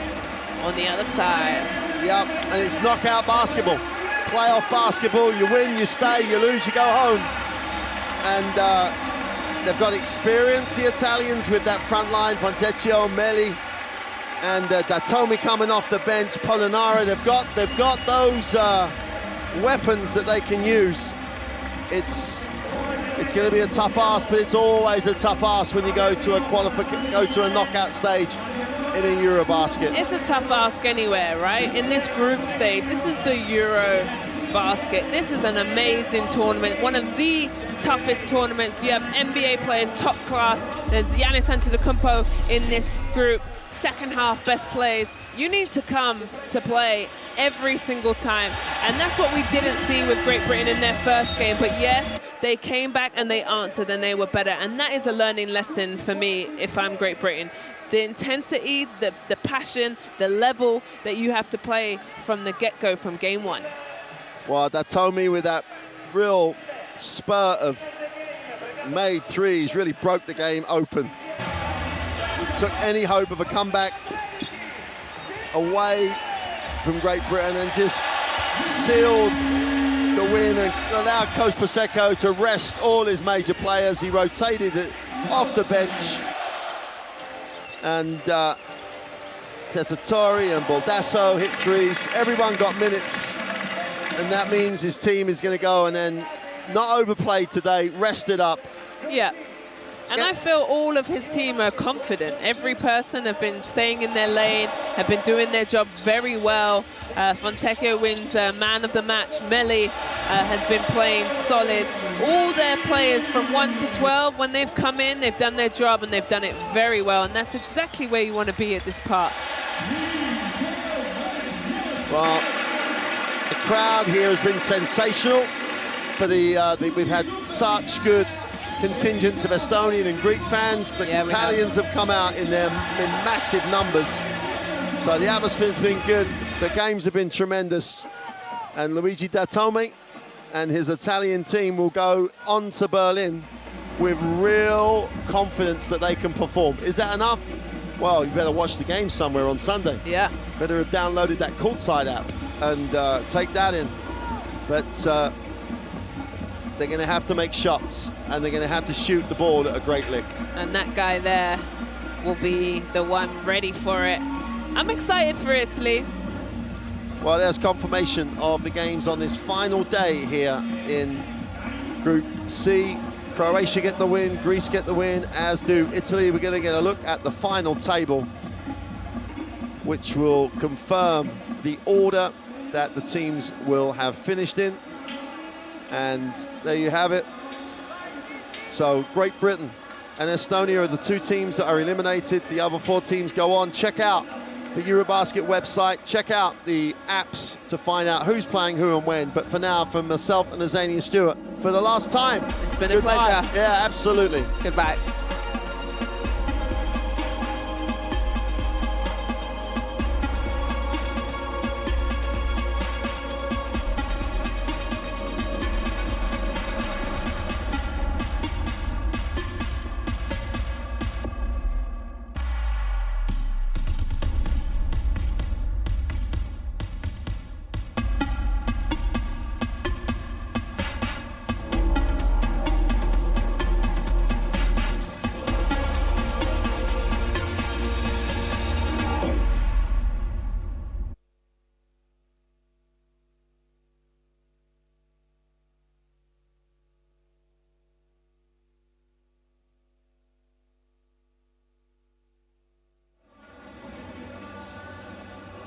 on the other side. Yep, and it's knockout basketball. Playoff basketball, you win, you stay, you lose, you go home. And they've got experience, the Italians, with that front line, Fontecchio, Meli, and Datomi coming off the bench, Polonara. They've got those weapons that they can use. It's going to be a tough ask, but it's always a tough ask when you go to a knockout stage in a EuroBasket. It's a tough ask anywhere, right? In this group stage, this is the EuroBasket. This is an amazing tournament, one of the toughest tournaments. You have NBA players, top class. There's Giannis Antetokounmpo in this group. Second half best players. You need to come to play every single time. And that's what we didn't see with Great Britain in their first game. But yes, they came back and they answered and they were better. And that is a learning lesson for me if I'm Great Britain. The intensity, the passion, the level that you have to play from the get-go, from game one. Well, Datomi with that real spurt of made threes really broke the game open. Took any hope of a comeback away from Great Britain and just sealed the win and allowed Coach Prosecco to rest all his major players. He rotated it off the bench. And Tessitore and Baldasso hit threes. Everyone got minutes. And that means his team is going to go and then not overplayed today, rested up. Yeah. And I feel all of his team are confident. Every person have been staying in their lane, have been doing their job very well. Fontecchio wins man of the match. Meli has been playing solid. All their players from 1 to 12, when they've come in, they've done their job and they've done it very well. And that's exactly where you want to be at this part. Well, the crowd here has been sensational. For we've had such good contingents of Estonian and Greek fans. The Italians have come out in massive numbers. So the atmosphere's been good. The games have been tremendous. And Luigi Datomi and his Italian team will go on to Berlin with real confidence that they can perform. Is that enough? Well, you better watch the game somewhere on Sunday. Yeah. Better have downloaded that Courtside app and take that in. But they're going to have to make shots and they're going to have to shoot the ball at a great lick. And that guy there will be the one ready for it. I'm excited for Italy. Well, there's confirmation of the games on this final day here in Group C. Croatia get the win, Greece get the win, as do Italy. We're going to get a look at the final table, which will confirm the order that the teams will have finished in. And there you have it. So Great Britain and Estonia are the two teams that are eliminated. The other 4 teams go on. Check out the EuroBasket website. Check out the apps to find out who's playing who and when. But for now, from myself and Azania Stewart, for the last time, it's been a pleasure. Yeah, absolutely. Goodbye.